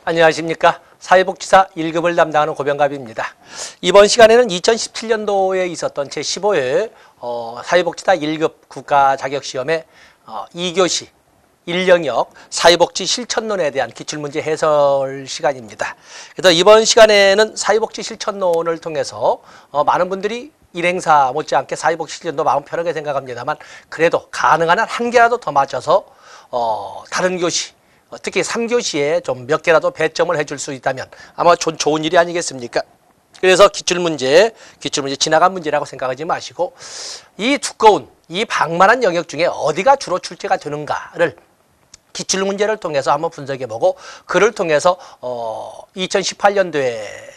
안녕하십니까. 사회복지사 1급을 담당하는 고병갑입니다. 이번 시간에는 2017년도에 있었던 제15회 사회복지사 1급 국가자격시험의 2교시 1영역 사회복지 실천론에 대한 기출문제 해설 시간입니다. 그래서 이번 시간에는 사회복지 실천론을 통해서 많은 분들이 일행사 못지않게 사회복지 실천도 마음 편하게 생각합니다만 그래도 가능한 한 한 개라도 더 맞춰서 다른 교시 특히 3교시에 좀 몇 개라도 배점을 해줄 수 있다면 아마 좋은 일이 아니겠습니까? 그래서 기출문제 지나간 문제라고 생각하지 마시고 이 두꺼운 이 방만한 영역 중에 어디가 주로 출제가 되는가를 기출문제를 통해서 한번 분석해보고 그를 통해서 2018년도에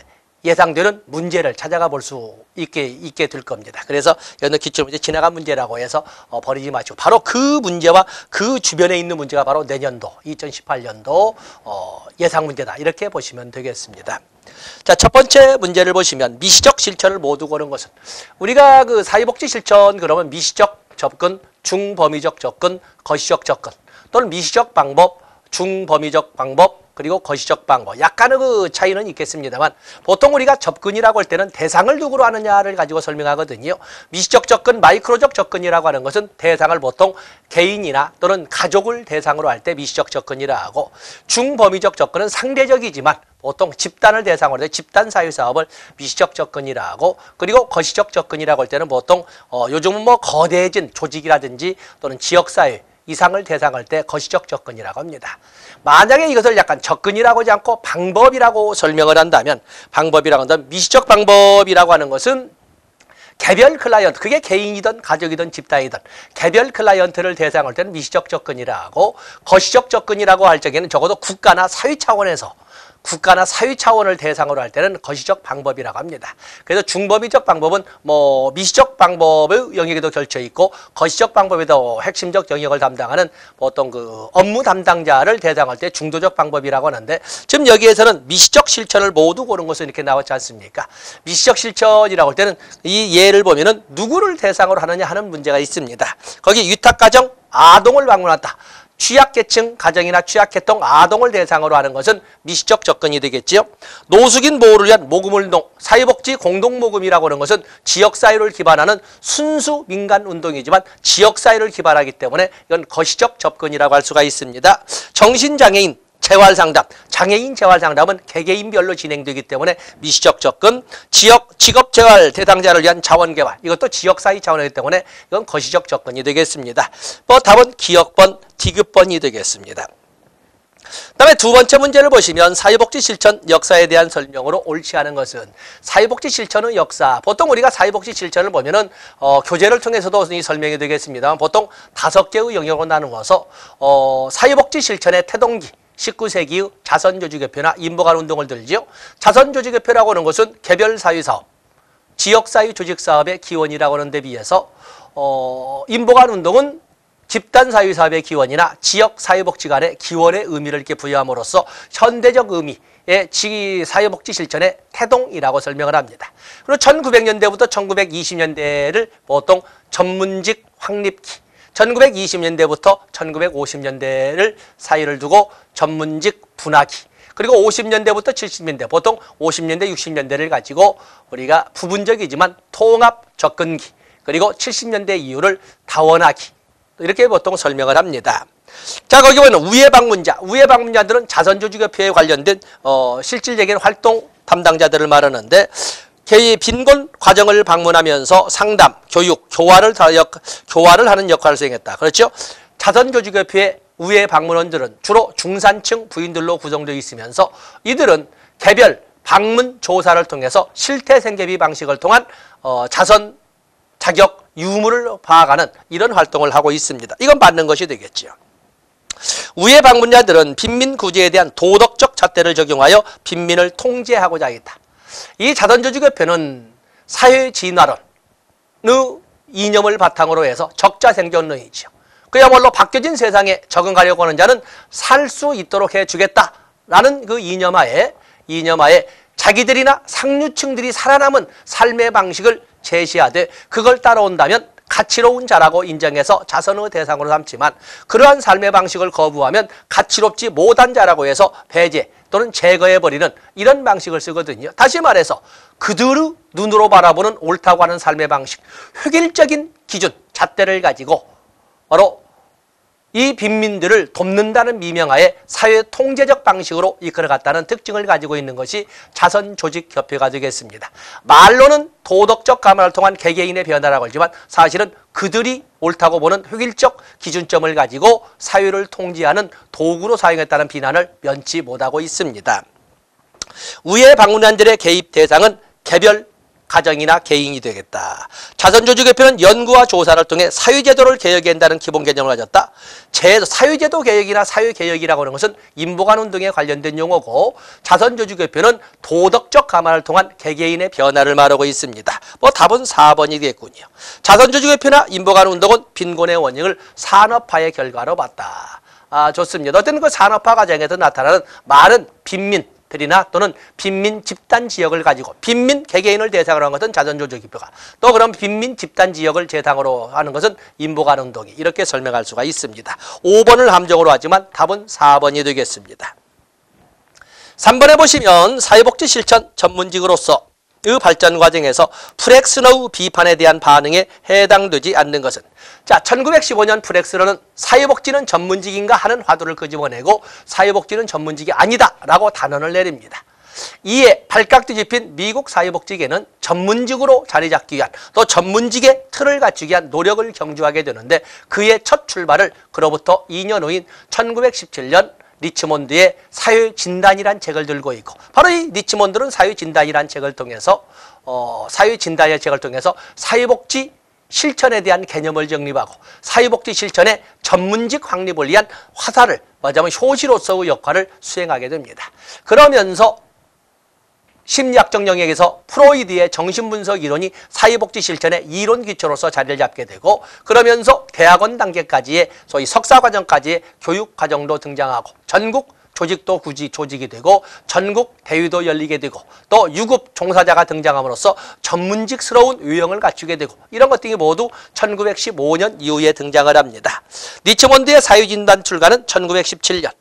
예상되는 문제를 찾아가 볼 수 있게 될 겁니다. 그래서 여기는 기출문제 지나간 문제라고 해서 버리지 마시고 바로 그 문제와 그 주변에 있는 문제가 바로 내년도 2018년도 예상 문제다 이렇게 보시면 되겠습니다. 자, 첫 번째 문제를 보시면 미시적 실천을 모두 고른 것은 우리가 그 사회복지 실천 그러면 미시적 접근, 중범위적 접근, 거시적 접근 또는 미시적 방법, 중범위적 방법 그리고 거시적 방법 약간의 그 차이는 있겠습니다만 보통 우리가 접근이라고 할 때는 대상을 누구로 하느냐를 가지고 설명하거든요. 미시적 접근, 마이크로적 접근이라고 하는 것은 대상을 보통 개인이나 또는 가족을 대상으로 할 때 미시적 접근이라 하고 중범위적 접근은 상대적이지만 보통 집단을 대상으로 해서 집단 사회사업을 미시적 접근이라 하고 그리고 거시적 접근이라고 할 때는 보통 요즘은 뭐 거대해진 조직이라든지 또는 지역사회 이상을 대상할 때 거시적 접근이라고 합니다. 만약에 이것을 약간 접근이라고 하지 않고 방법이라고 설명을 한다면 방법이라고 한다면 미시적 방법이라고 하는 것은 개별 클라이언트, 그게 개인이든 가족이든 집단이든 개별 클라이언트를 대상으로 할 때는 미시적 접근이라 하고 거시적 접근이라고 할 적에는 적어도 국가나 사회 차원을 대상으로 할 때는 거시적 방법이라고 합니다. 그래서 중범위적 방법은 뭐 미시적 방법의 영역에도 걸쳐 있고 거시적 방법에도 핵심적 영역을 담당하는 보통 그 업무 담당자를 대상할 때 중도적 방법이라고 하는데 지금 여기에서는 미시적 실천을 모두 고른 것은 이렇게 나왔지 않습니까? 미시적 실천이라고 할 때는 이 예를 보면은 누구를 대상으로 하느냐 하는 문제가 있습니다. 거기 위탁가정, 아동을 방문한다. 취약계층 가정이나 취약계통 아동을 대상으로 하는 것은 미시적 접근이 되겠지요. 노숙인 보호를 위한 모금운동, 사회복지 공동모금이라고 하는 것은 지역사회를 기반하는 순수 민간운동이지만 지역사회를 기반하기 때문에 이건 거시적 접근이라고 할 수가 있습니다. 정신장애인 재활상담, 장애인 재활상담은 개개인별로 진행되기 때문에 미시적 접근, 직업재활 대상자를 위한 자원개발, 이것도 지역사회 차원이기 때문에 이건 거시적 접근이 되겠습니다. 답은 기역번, 디귿번이 되겠습니다. 그다음에 두 번째 문제를 보시면 사회복지 실천 역사에 대한 설명으로 옳지 않은 것은 사회복지 실천의 역사. 보통 우리가 사회복지 실천을 보면은 교재를 통해서도 설명이 되겠습니다만 보통 5개의 영역으로 나누어서 사회복지 실천의 태동기 19세기의 자선조직협회나 인보관운동을 들지요. 자선조직협회라고 하는 것은 개별사회사업, 지역사회 조직사업의 기원이라고 하는 데 비해서 인보관운동은 집단사회사업의 기원이나 지역사회복지관의 기원의 의미를 이렇게 부여함으로써 현대적 의미의 사회복지 실천의 태동이라고 설명을 합니다. 그리고 1900년대부터 1920년대를 보통 전문직 확립기, 1920년대부터 1950년대를 사이를 두고 전문직 분화기, 그리고 50년대부터 70년대, 보통 50년대, 60년대를 가지고 우리가 부분적이지만 통합 접근기, 그리고 70년대 이후를 다원화기, 이렇게 보통 설명을 합니다. 자, 거기 보면 우회방문자들은 자선조직협회에 관련된 실질적인 활동 담당자들을 말하는데 빈곤 과정을 방문하면서 상담, 교육, 교화를 하는 역할을 수행했다. 그렇죠? 자선조직협회의 우회 방문원들은 주로 중산층 부인들로 구성되어 있으면서 이들은 개별 방문 조사를 통해서 실태 생계비 방식을 통한 자선 자격 유무를 파악하는 이런 활동을 하고 있습니다. 이건 맞는 것이 되겠죠. 우회 방문자들은 빈민 구제에 대한 도덕적 잣대를 적용하여 빈민을 통제하고자 했다. 이 자선조직협회는 사회진화론의 이념을 바탕으로 해서 적자생존론이죠. 그야말로 바뀌어진 세상에 적응하려고 하는 자는 살 수 있도록 해주겠다라는 그 이념하에 자기들이나 상류층들이 살아남은 삶의 방식을 제시하되 그걸 따라온다면 가치로운 자라고 인정해서 자선의 대상으로 삼지만 그러한 삶의 방식을 거부하면 가치롭지 못한 자라고 해서 배제, 또는 제거해버리는 이런 방식을 쓰거든요. 다시 말해서 그들의 눈으로 바라보는 옳다고 하는 삶의 방식, 획일적인 기준, 잣대를 가지고 바로 이 빈민들을 돕는다는 미명하에 사회 통제적 방식으로 이끌어갔다는 특징을 가지고 있는 것이 자선조직협회가 되겠습니다. 말로는 도덕적 감화를 통한 개개인의 변화라고 하지만 사실은 그들이 옳다고 보는 획일적 기준점을 가지고 사회를 통제하는 도구로 사용했다는 비난을 면치 못하고 있습니다. 위에 방문한들의 개입 대상은 개별 가정이나 개인이 되겠다. 자선조직협회는 연구와 조사를 통해 사회제도를 개혁해야 한다는 기본 개념을 가졌다. 사회제도 개혁이나 사회개혁이라고 하는 것은 인보관운동에 관련된 용어고 자선조직협회는 도덕적 감화를 통한 개개인의 변화를 말하고 있습니다. 답은 4번이 되겠군요. 자선조직협회나 인보관운동은 빈곤의 원인을 산업화의 결과로 봤다. 좋습니다. 어떤 그 산업화 과정에서 나타나는 많은 빈민 들이나 또는 빈민 집단 지역을 가지고 빈민 개개인을 대상으로 한 것은 자선조직협회가 또 그럼 빈민 집단 지역을 대상으로 하는 것은 인보관운동이 이렇게 설명할 수가 있습니다. 5번을 함정으로 하지만 답은 4번이 되겠습니다. 3번에 보시면 사회복지 실천 전문직으로서 이 발전 과정에서 프렉스너의 비판에 대한 반응에 해당되지 않는 것은 1915년 프렉스너는 사회복지는 전문직인가 하는 화두를 끄집어내고 사회복지는 전문직이 아니다 라고 단언을 내립니다. 이에 발칵 뒤집힌 미국 사회복지계는 전문직으로 자리 잡기 위한 또 전문직의 틀을 갖추기 위한 노력을 경주하게 되는데 그의 첫 출발을 그로부터 2년 후인 1917년 리치몬드의 사회진단이란 책을 들고 있고 바로 이 리치몬드는 사회진단이란 책을 통해서 사회진단의 책을 통해서 사회복지 실천에 대한 개념을 정립하고 사회복지 실천의 전문직 확립을 위한 화살을 말하자면 효시로서의 역할을 수행하게 됩니다. 그러면서 심리학적 영역에서 프로이드의 정신분석 이론이 사회복지 실천의 이론 기초로서 자리를 잡게 되고 그러면서 대학원 단계까지의 소위 석사과정까지의 교육과정도 등장하고 전국 조직도 조직이 되고 전국 대회도 열리게 되고 또 유급 종사자가 등장함으로써 전문직스러운 유형을 갖추게 되고 이런 것들이 모두 1915년 이후에 등장을 합니다. 리치몬드의 사회진단 출간은 1917년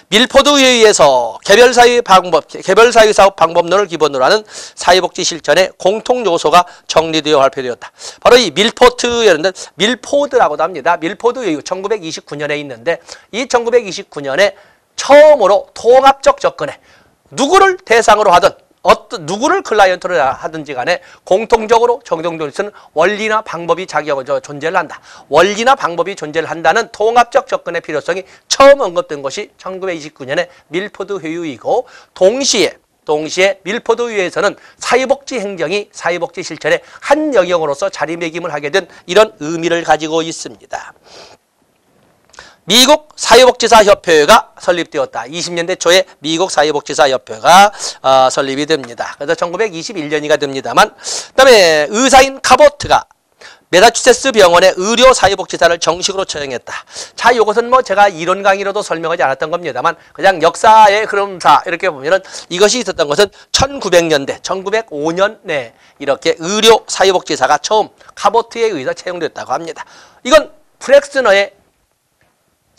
밀포드에 의해서 개별사회사업 방법론을 기본으로 하는 사회복지 실천의 공통 요소가 정리되어 발표되었다. 바로 이 밀포드라고도 합니다. 밀포드 회의 1929년에 있는데 이 1929년에 처음으로 통합적 접근에 누구를 대상으로 하든 누구를 클라이언트로 하든지 간에 공통적으로 적용될 수 있는 원리나 방법이 존재를 한다. 원리나 방법이 존재를 한다는 통합적 접근의 필요성이 처음 언급된 것이 1929년의 밀포드 회의이고 동시에 밀포드 회의에서는 사회복지 행정이 사회복지 실천의 한 영역으로서 자리매김을 하게 된 이런 의미를 가지고 있습니다. 미국 사회복지사협회가 설립되었다. 20년대 초에 미국 사회복지사협회가 설립이 됩니다. 그래서 1921년이가 됩니다만 그다음에 의사인 카보트가 매사추세츠 병원의 의료 사회복지사를 정식으로 처형했다. 자, 이것은 제가 이론 강의로도 설명하지 않았던 겁니다만 그냥 역사의 흐름사 이렇게 보면은 이것이 있었던 것은 1900년대, 1905년에 이렇게 의료 사회복지사가 처음 카보트에 의해서 채용됐다고 합니다. 이건 프렉스너의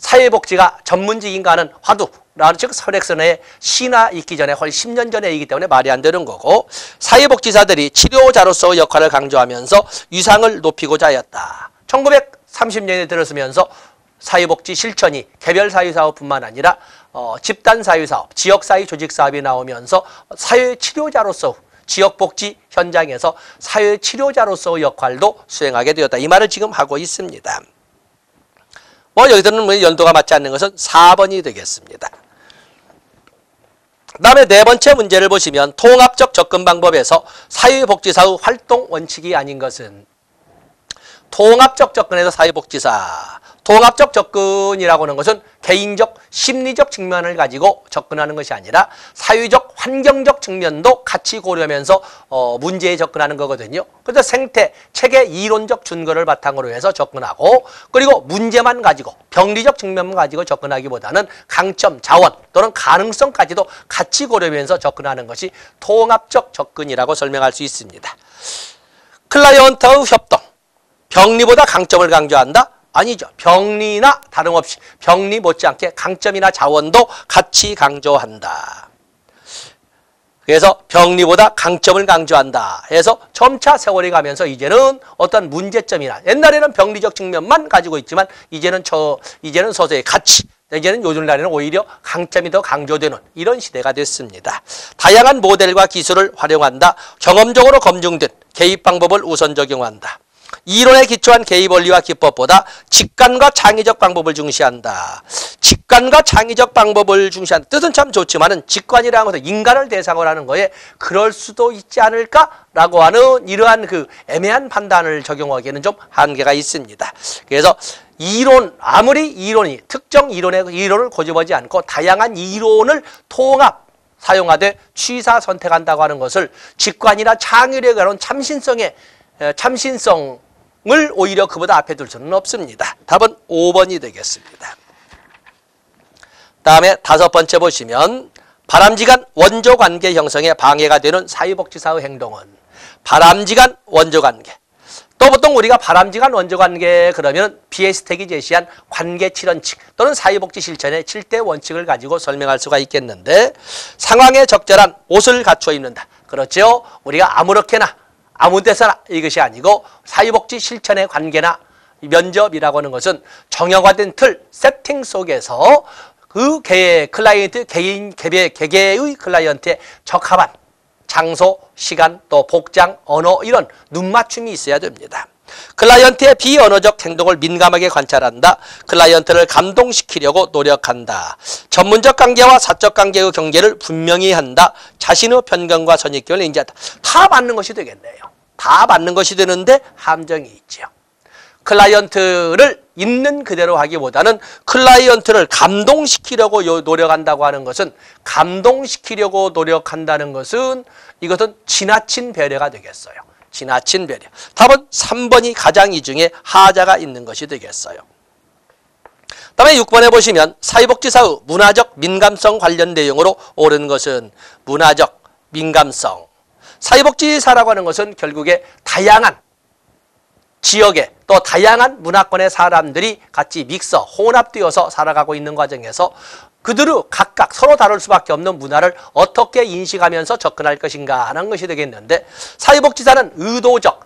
사회복지가 전문직인가 하는 화두라는 즉 프렉스너의 시나 있기 전에 훨씬 10년 전에이기 때문에 말이 안 되는 거고 사회복지사들이 치료자로서의 역할을 강조하면서 위상을 높이고자 하였다. 1930년에 들어서면서 사회복지 실천이 개별사회사업뿐만 아니라 집단사회사업, 지역사회 조직사업이 나오면서 사회치료자로서 지역복지 현장에서 사회치료자로서의 역할도 수행하게 되었다. 이 말을 지금 하고 있습니다. 여기서는 연도가 맞지 않는 것은 4번이 되겠습니다. 그 다음에 네 번째 문제를 보시면 통합적 접근 방법에서 사회복지사의 활동 원칙이 아닌 것은 통합적 접근에서 사회복지사 통합적 접근이라고 하는 것은 개인적 심리적 측면을 가지고 접근하는 것이 아니라 사회적 환경적 측면도 같이 고려하면서 문제에 접근하는 거거든요. 그래서 생태, 체계 이론적 준거를 바탕으로 해서 접근하고 그리고 문제만 가지고 병리적 측면만 가지고 접근하기보다는 강점, 자원 또는 가능성까지도 같이 고려하면서 접근하는 것이 통합적 접근이라고 설명할 수 있습니다. 클라이언트의 협동, 병리보다 강점을 강조한다? 아니죠. 병리나 다름없이 병리 못지않게 강점이나 자원도 같이 강조한다. 그래서 병리보다 강점을 강조한다 해서 점차 세월이 가면서 이제는 어떤 문제점이나 옛날에는 병리적 측면만 가지고 있지만 이제는 서서히 가치, 이제는 요즘 날에는 오히려 강점이 더 강조되는 이런 시대가 됐습니다. 다양한 모델과 기술을 활용한다. 경험적으로 검증된 개입 방법을 우선 적용한다. 이론에 기초한 개입 원리와 기법보다 직관과 창의적 방법을 중시한다. 직관과 창의적 방법을 중시한다. 뜻은 참 좋지만은 직관이라는 것은 인간을 대상으로 하는 거에 그럴 수도 있지 않을까라고 하는 이러한 그 애매한 판단을 적용하기에는 좀 한계가 있습니다. 그래서 아무리 이론이 특정 이론을 고집하지 않고 다양한 이론을 통합 사용하되 취사 선택한다고 하는 것을 직관이나 창의력에 관한 참신성을 오히려 그보다 앞에 둘 수는 없습니다. 답은 5번이 되겠습니다. 다음에 5번째 보시면 바람직한 원조관계 형성에 방해가 되는 사회복지사의 행동은 바람직한 원조관계. 또 보통 우리가 바람직한 원조관계 그러면 비에스텍이 제시한 관계 7원칙 또는 사회복지 실천의 7대 원칙을 가지고 설명할 수가 있겠는데 상황에 적절한 옷을 갖추어 입는다. 그렇죠? 우리가 아무렇게나 아무 데서나 이것이 아니고 사회복지 실천의 관계나 면접이라고 하는 것은 정형화된 틀, 세팅 속에서 그 클라이언트 개개의 클라이언트에 적합한 장소, 시간, 또 복장, 언어 이런 눈맞춤이 있어야 됩니다. 클라이언트의 비언어적 행동을 민감하게 관찰한다. 클라이언트를 감동시키려고 노력한다. 전문적 관계와 사적 관계의 경계를 분명히 한다. 자신의 편견과 선입견을 인지한다. 다 맞는 것이 되겠네요. 다 맞는 것이 되는데 함정이 있죠. 클라이언트를 있는 그대로 하기보다는 클라이언트를 감동시키려고 노력한다고 하는 것은 이것은 지나친 배려가 되겠어요. 지나친 배려. 답은 3번이 가장 이 중에 하자가 있는 것이 되겠어요. 다음에 6번에 보시면 사회복지사의 문화적 민감성 관련 내용으로 옳은 것은 문화적 민감성. 사회복지사라고 하는 것은 결국에 다양한 지역에 또 다양한 문화권의 사람들이 같이 혼합되어서 살아가고 있는 과정에서 그들의 각각 서로 다를 수밖에 없는 문화를 어떻게 인식하면서 접근할 것인가 하는 것이 되겠는데 사회복지사는 의도적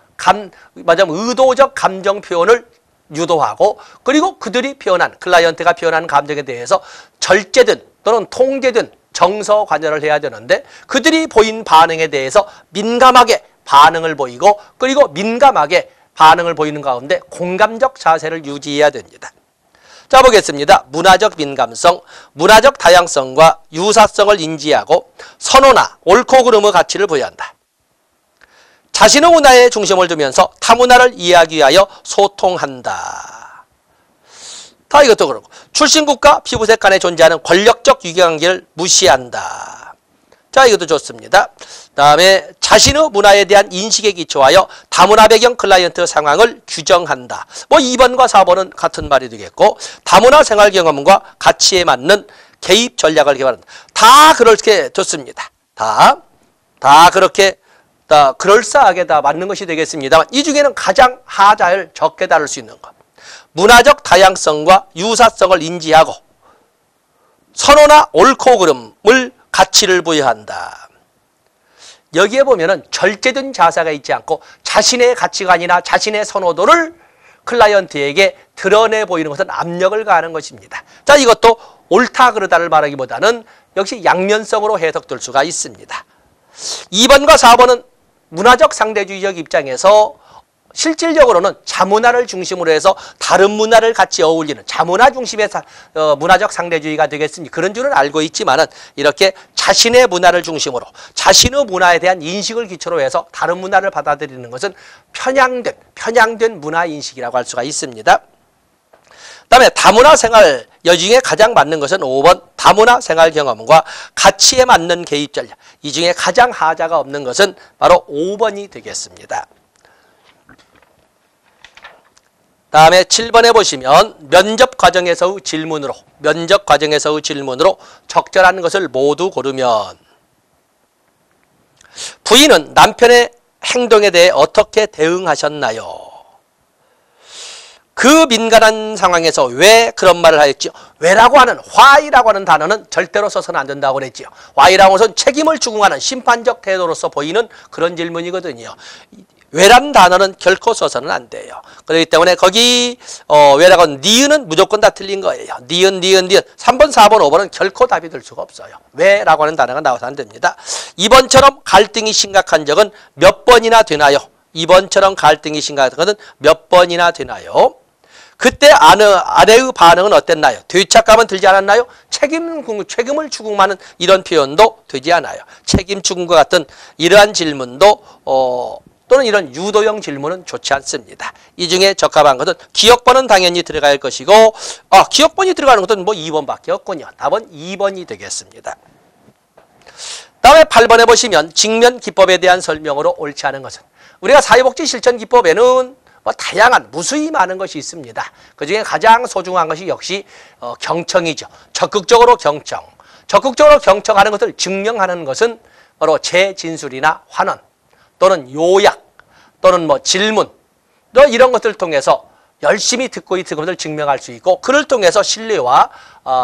감정 표현을 유도하고 그리고 그들이 클라이언트가 표현하는 감정에 대해서 절제된 또는 통제된 정서 관여를 해야 되는데 그들이 보인 반응에 대해서 민감하게 반응을 보이고 그리고 민감하게 반응을 보이는 가운데 공감적 자세를 유지해야 됩니다. 자, 보겠습니다. 문화적 민감성, 문화적 다양성과 유사성을 인지하고 선호나 옳고 그름의 가치를 부여한다. 자신의 문화에 중심을 두면서 타 문화를 이해하기 위하여 소통한다. 다 이것도 그렇고 출신국가 피부색 간에 존재하는 권력적 유경관계를 무시한다. 자, 이것도 좋습니다. 다음에 자신의 문화에 대한 인식에 기초하여 다문화 배경 클라이언트 상황을 규정한다. 2번과 4번은 같은 말이 되겠고 다문화 생활 경험과 가치에 맞는 개입 전략을 개발한다. 다 그렇게 좋습니다. 다 그렇게 그럴싸하게 다 맞는 것이 되겠습니다만 이 중에는 가장 하자를 적게 다룰 수 있는 것. 문화적 다양성과 유사성을 인지하고 선호나 옳고 그름을 가치를 부여한다. 여기에 보면은 절제된 자세가 있지 않고 자신의 가치관이나 자신의 선호도를 클라이언트에게 드러내 보이는 것은 압력을 가하는 것입니다. 자, 이것도 옳다 그르다를 말하기보다는 역시 양면성으로 해석될 수가 있습니다. 2번과 4번은 문화적 상대주의적 입장에서 실질적으로는 자문화를 중심으로 해서 다른 문화를 같이 어울리는 자문화 중심의 문화적 상대주의가 되겠습니다. 그런 줄은 알고 있지만은 이렇게 자신의 문화를 중심으로 자신의 문화에 대한 인식을 기초로 해서 다른 문화를 받아들이는 것은 편향된 문화 인식이라고 할 수가 있습니다. 그다음에 다문화 생활 여중에 가장 맞는 것은 5번 다문화 생활 경험과 가치에 맞는 개입 전략. 이 중에 가장 하자가 없는 것은 바로 5번이 되겠습니다. 다음에 7번에 보시면 면접 과정에서의 질문으로 적절한 것을 모두 고르면 부인은 남편의 행동에 대해 어떻게 대응하셨나요? 그 민감한 상황에서 왜 그런 말을 하였지요? 왜라고 하는 why라고 하는 단어는 절대로 써서는 안 된다고 그랬지요. why라고 해서 책임을 추궁하는 심판적 태도로서 보이는 그런 질문이거든요. 왜라는 단어는 결코 써서는 안 돼요. 그렇기 때문에 거기 왜라고 하는 니은은 무조건 다 틀린 거예요. 니은 3번, 4번, 5번은 결코 답이 될 수가 없어요. 왜라고 하는 단어가 나와서 안 됩니다. 이번처럼 갈등이 심각한 적은 몇 번이나 되나요? 이번처럼 갈등이 심각한 것은 몇 번이나 되나요? 그때 아내의 반응은 어땠나요? 죄책감은 들지 않았나요? 책임을 추궁하는 이런 표현도 되지 않아요. 책임 추궁과 같은 이러한 질문도 또는 이런 유도형 질문은 좋지 않습니다. 이 중에 적합한 것은 기억번은 당연히 들어갈 것이고 기억번이 들어가는 것은 뭐 2번밖에 없군요. 답은 2번이 되겠습니다. 다음에 8번에 보시면 직면 기법에 대한 설명으로 옳지 않은 것은 우리가 사회복지 실천 기법에는 다양한 무수히 많은 것이 있습니다. 그중에 가장 소중한 것이 역시 경청이죠. 적극적으로 경청하는 것을 증명하는 것은 바로 재진술이나 환원 또는 요약 또는 질문 이런 것들을 통해서 열심히 듣고 있는 것을 증명할 수 있고 그를 통해서 신뢰와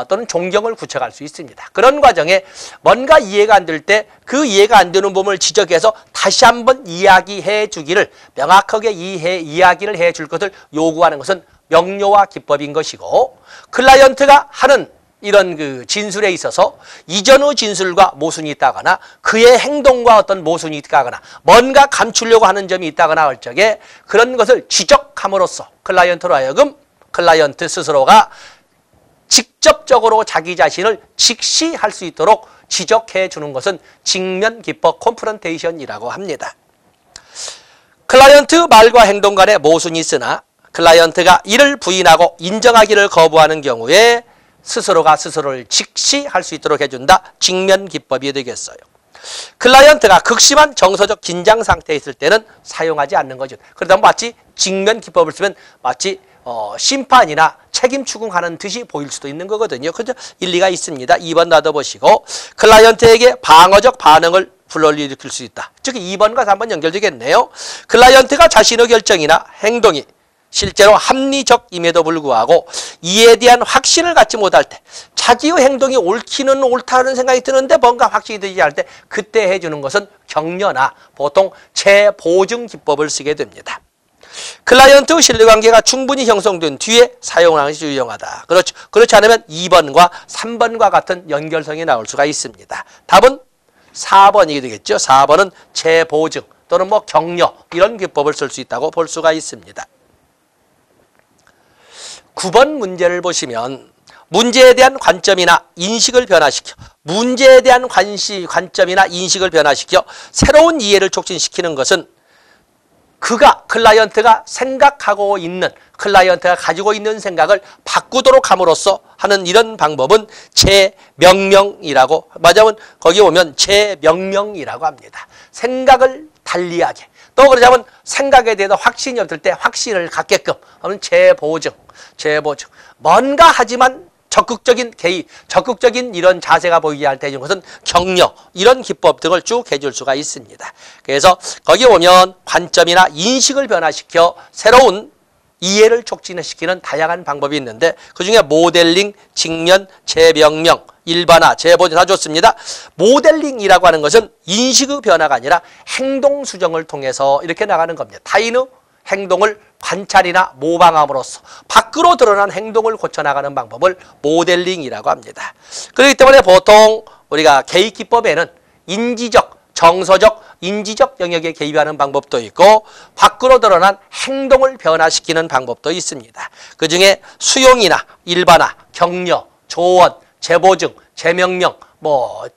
또는 존경을 구축할 수 있습니다. 그런 과정에 뭔가 이해가 안 될 때 그 이해가 안 되는 부분을 지적해서 다시 한번 이야기해 주기를 명확하게 이야기를 해 줄 것을 요구하는 것은 명료와 기법인 것이고 클라이언트가 하는 이런 그 진술에 있어서 이전의 진술과 모순이 있다거나 그의 행동과 어떤 모순이 있다거나 뭔가 감추려고 하는 점이 있다거나 할 적에 그런 것을 지적함으로써 클라이언트로 하여금 클라이언트 스스로가 직접적으로 자기 자신을 직시할 수 있도록 지적해 주는 것은 직면 기법 콘프런테이션이라고 합니다. 클라이언트 말과 행동 간에 모순이 있으나 클라이언트가 이를 부인하고 인정하기를 거부하는 경우에 스스로가 스스로를 직시할 수 있도록 해준다. 직면 기법이 되겠어요. 클라이언트가 극심한 정서적 긴장 상태에 있을 때는 사용하지 않는 거죠. 그러다 마치 직면 기법을 쓰면 마치 심판이나 책임 추궁하는 듯이 보일 수도 있는 거거든요. 그죠? 일리가 있습니다. 2번 놔둬보시고 클라이언트에게 방어적 반응을 불러일으킬 수 있다. 즉 2번과 3번 연결되겠네요. 클라이언트가 자신의 결정이나 행동이 실제로 합리적임에도 불구하고 이에 대한 확신을 갖지 못할 때 자기의 행동이 옳기는 옳다는 생각이 드는데 뭔가 확신이 들지 않을 때 그때 해주는 것은 격려나 보통 재보증 기법을 쓰게 됩니다. 클라이언트의 신뢰관계가 충분히 형성된 뒤에 사용하는 것이 유용하다. 그렇죠. 그렇지 않으면 2번과 3번과 같은 연결성이 나올 수가 있습니다. 답은 4번이 되겠죠. 4번은 재보증 또는 격려 이런 기법을 쓸 수 있다고 볼 수가 있습니다. 9번 문제를 보시면 문제에 대한 관점이나 인식을 변화시켜 관점이나 인식을 변화시켜 새로운 이해를 촉진시키는 것은 클라이언트가 생각하고 있는 클라이언트가 가지고 있는 생각을 바꾸도록 함으로써 하는 이런 방법은 재명명이라고 맞으면 거기 보면 재명명이라고 합니다. 생각을 달리하게 또 그러자면 생각에 대해서 확신이 없을 때 확신을 갖게끔 하는 재보증 뭔가 하지만 적극적인 개입, 적극적인 이런 자세가 보이게 할 때 해주는 것은 격려, 이런 기법 등을 쭉 해줄 수가 있습니다. 그래서 거기 보면 관점이나 인식을 변화시켜 새로운 이해를 촉진시키는 다양한 방법이 있는데 그중에 모델링, 직면, 재명명, 일반화, 재보증 다 좋습니다. 모델링이라고 하는 것은 인식의 변화가 아니라 행동 수정을 통해서 이렇게 나가는 겁니다. 타인의 행동을 관찰이나 모방함으로써 밖으로 드러난 행동을 고쳐나가는 방법을 모델링이라고 합니다. 그렇기 때문에 보통 우리가 개입 기법에는 인지적, 정서적, 인지적 영역에 개입하는 방법도 있고 밖으로 드러난 행동을 변화시키는 방법도 있습니다. 그중에 수용이나 일반화, 격려, 조언, 재보증, 재명명,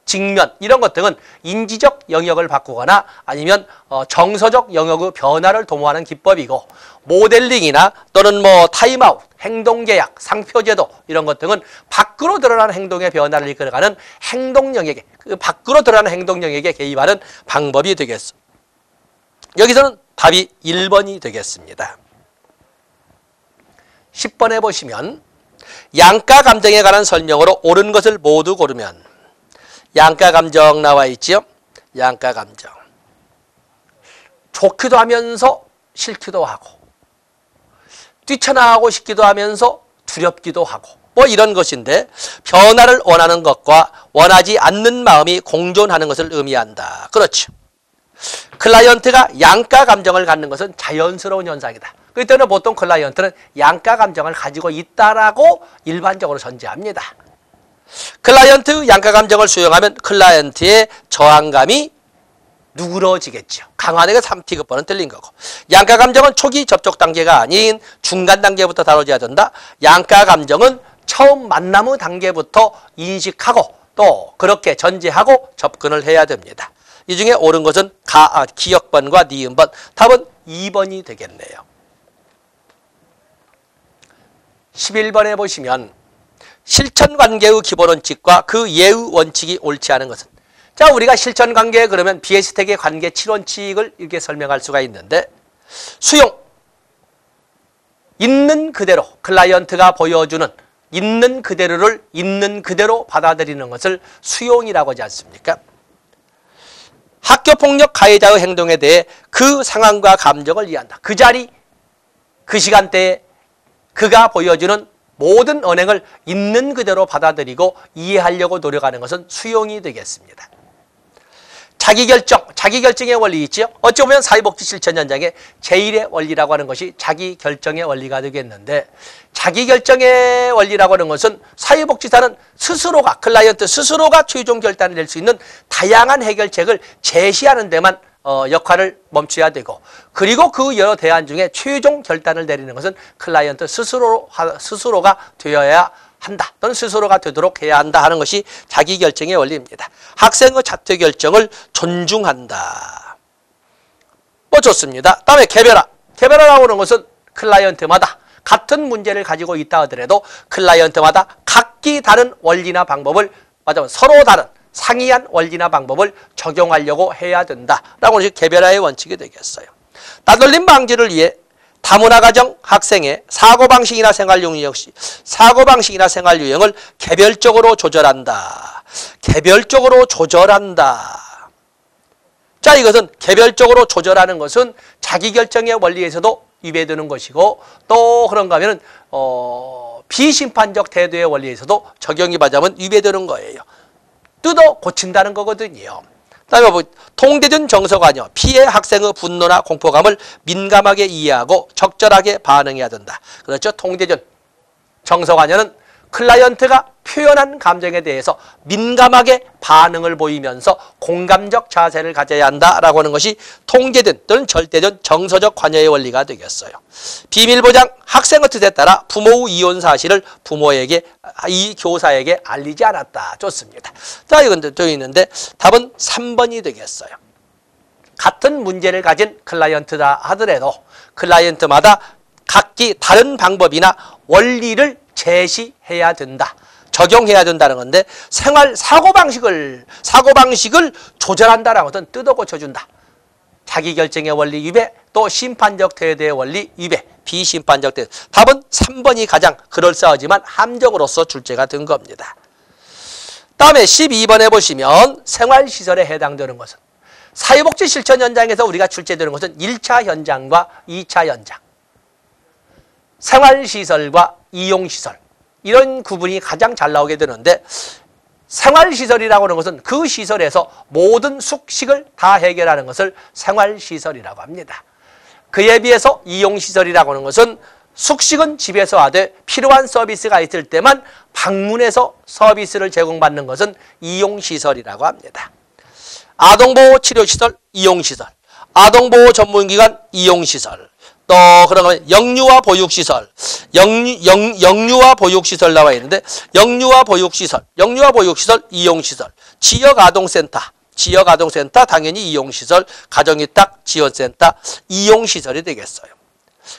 직면 이런 것 등은 인지적 영역을 바꾸거나 아니면 정서적 영역의 변화를 도모하는 기법이고 모델링이나 또는 타임아웃, 행동계약, 상표제도 이런 것 등은 밖으로 드러나는 행동의 변화를 이끌어가는 행동 영역에 밖으로 드러나는 행동 영역에 개입하는 방법이 되겠습니다. 여기서는 답이 1번이 되겠습니다. 10번에 보시면 양가 감정에 관한 설명으로 옳은 것을 모두 고르면 양가 감정 나와 있지요. 양가 감정. 좋기도 하면서 싫기도 하고 뛰쳐나가고 싶기도 하면서 두렵기도 하고 뭐 이런 것인데 변화를 원하는 것과 원하지 않는 마음이 공존하는 것을 의미한다. 그렇죠. 클라이언트가 양가 감정을 갖는 것은 자연스러운 현상이다. 그렇기 때문에 보통 클라이언트는 양가 감정을 가지고 있다라고 일반적으로 전제합니다. 클라이언트 양가 감정을 수용하면 클라이언트의 저항감이 누그러지겠죠. 강화되게 3T급번은 틀린 거고. 양가 감정은 초기 접촉 단계가 아닌 중간 단계부터 다뤄져야 된다. 양가 감정은 처음 만남의 단계부터 인식하고 또 그렇게 전제하고 접근을 해야 됩니다. 이 중에 옳은 것은 기역번과 니은번. 답은 2번이 되겠네요. 11번에 보시면 실천관계의 기본원칙과 그 예의 원칙이 옳지 않은 것은. 자, 우리가 실천관계 그러면 비에스텍의 관계 7원칙을 이렇게 설명할 수가 있는데 수용, 있는 그대로 클라이언트가 보여주는 있는 그대로를 있는 그대로 받아들이는 것을 수용이라고 하지 않습니까? 학교폭력 가해자의 행동에 대해 그 상황과 감정을 이해한다. 그 자리, 그 시간대에 그가 보여주는 모든 언행을 있는 그대로 받아들이고 이해하려고 노력하는 것은 수용이 되겠습니다. 자기결정의 원리 있죠. 어찌 보면 사회복지 실천 현장의 제1의 원리라고 하는 것이 자기결정의 원리가 되겠는데 자기결정의 원리라고 하는 것은 사회복지사는 스스로가 클라이언트 스스로가 최종 결단을 낼 수 있는 다양한 해결책을 제시하는 데만 역할을 멈춰야 되고 그리고 그 여러 대안 중에 최종 결단을 내리는 것은 클라이언트 스스로가 되어야 한다. 또는 스스로가 되도록 해야 한다 하는 것이 자기결정의 원리입니다. 학생의 자퇴결정을 존중한다. 뭐 좋습니다. 다음에 개별화. 개별화라고 하는 것은 클라이언트마다 같은 문제를 가지고 있다 하더라도 클라이언트마다 각기 다른 원리나 방법을 서로 다른 상이한 원리나 방법을 적용하려고 해야 된다라고 하는 것이 개별화의 원칙이 되겠어요. 따돌림 방지를 위해 다문화 가정 학생의 사고방식이나 생활 유형을 개별적으로 조절한다. 개별적으로 조절한다. 자, 이것은 개별적으로 조절하는 것은 자기결정의 원리에서도 위배되는 것이고 또 그런가 하면 비심판적 태도의 원리에서도 적용이 받자면 위배되는 거예요. 뜯어 고친다는 거거든요. 다음에 통대준 정서관여 피해 학생의 분노나 공포감을 민감하게 이해하고 적절하게 반응해야 된다. 그렇죠. 통대준 정서관여는 클라이언트가 표현한 감정에 대해서 민감하게 반응을 보이면서 공감적 자세를 가져야 한다라고 하는 것이 통제된 또는 절대된 정서적 관여의 원리가 되겠어요. 비밀보장 학생의 뜻에 따라 부모의 이혼 사실을 부모에게 이 교사에게 알리지 않았다. 좋습니다. 자, 이건 또 있는데 답은 3번이 되겠어요. 같은 문제를 가진 클라이언트다 하더라도 클라이언트마다 각기 다른 방법이나 원리를 제시해야 된다. 적용해야 된다는 건데 사고방식을 조절한다라는 것은 뜯어 고쳐준다. 자기결정의 원리 위배, 또 심판적 태도의 원리 위배, 비심판적 태도. 답은 3번이 가장 그럴싸하지만 함정으로서 출제가 된 겁니다. 다음에 12번에 보시면 생활시설에 해당되는 것은 사회복지 실천 현장에서 우리가 출제되는 것은 1차 현장과 2차 현장. 생활시설과 이용시설 이런 구분이 가장 잘 나오게 되는데 생활시설이라고 하는 것은 그 시설에서 모든 숙식을 다 해결하는 것을 생활시설이라고 합니다. 그에 비해서 이용시설이라고 하는 것은 숙식은 집에서 하되 필요한 서비스가 있을 때만 방문해서 서비스를 제공받는 것은 이용시설이라고 합니다. 아동보호치료시설, 이용시설, 아동보호 전문기관, 이용시설, 또 그러면 영유아 보육시설, 영유아 보육시설 나와 있는데 영유아 보육시설, 이용시설, 지역아동센터 당연히 이용시설, 가정위탁지원센터 이용시설이 되겠어요.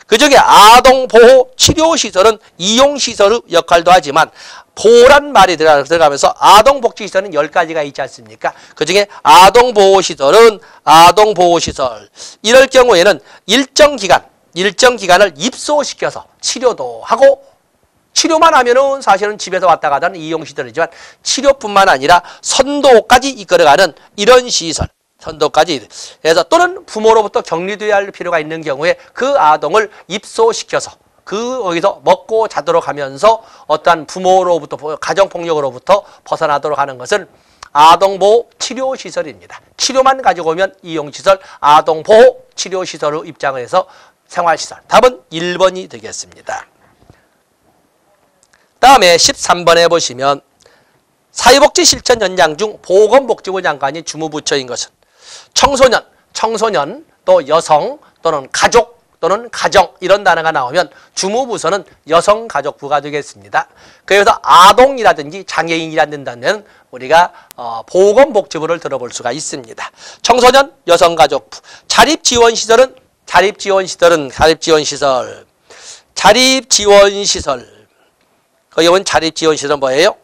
그중에 아동보호치료시설은 이용시설의 역할도 하지만 보호란 말이 들어가면서 아동복지시설은 10가지가 있지 않습니까? 그중에 아동보호시설은 아동보호시설 이럴 경우에는 일정 기간을 입소시켜서 치료도 하고 치료만 하면은 사실은 집에서 왔다 가다 하는 이용시설이지만 치료뿐만 아니라 선도까지 이끌어가는 이런 시설 선도까지 해서 또는 부모로부터 격리되어야 할 필요가 있는 경우에 그 아동을 입소시켜서 거기서 먹고 자도록 하면서 어떠한 부모로부터, 가정폭력으로부터 벗어나도록 하는 것은 아동보호 치료시설입니다. 치료만 가지고 오면 이용시설, 아동보호 치료시설로 입장을 해서 생활시설. 답은 1번이 되겠습니다. 다음에 13번에 보시면 사회복지 실천 현장 중 보건복지부 장관이 주무부처인 것은 청소년 또 여성 또는 가족 또는 가정 이런 단어가 나오면 주무부서는 여성가족부가 되겠습니다. 그래서 아동이라든지 장애인이라는 단어는 우리가 보건복지부를 들어볼 수가 있습니다. 청소년 여성가족부, 자립지원시설 거기 보면 자립지원시설은 뭐예요?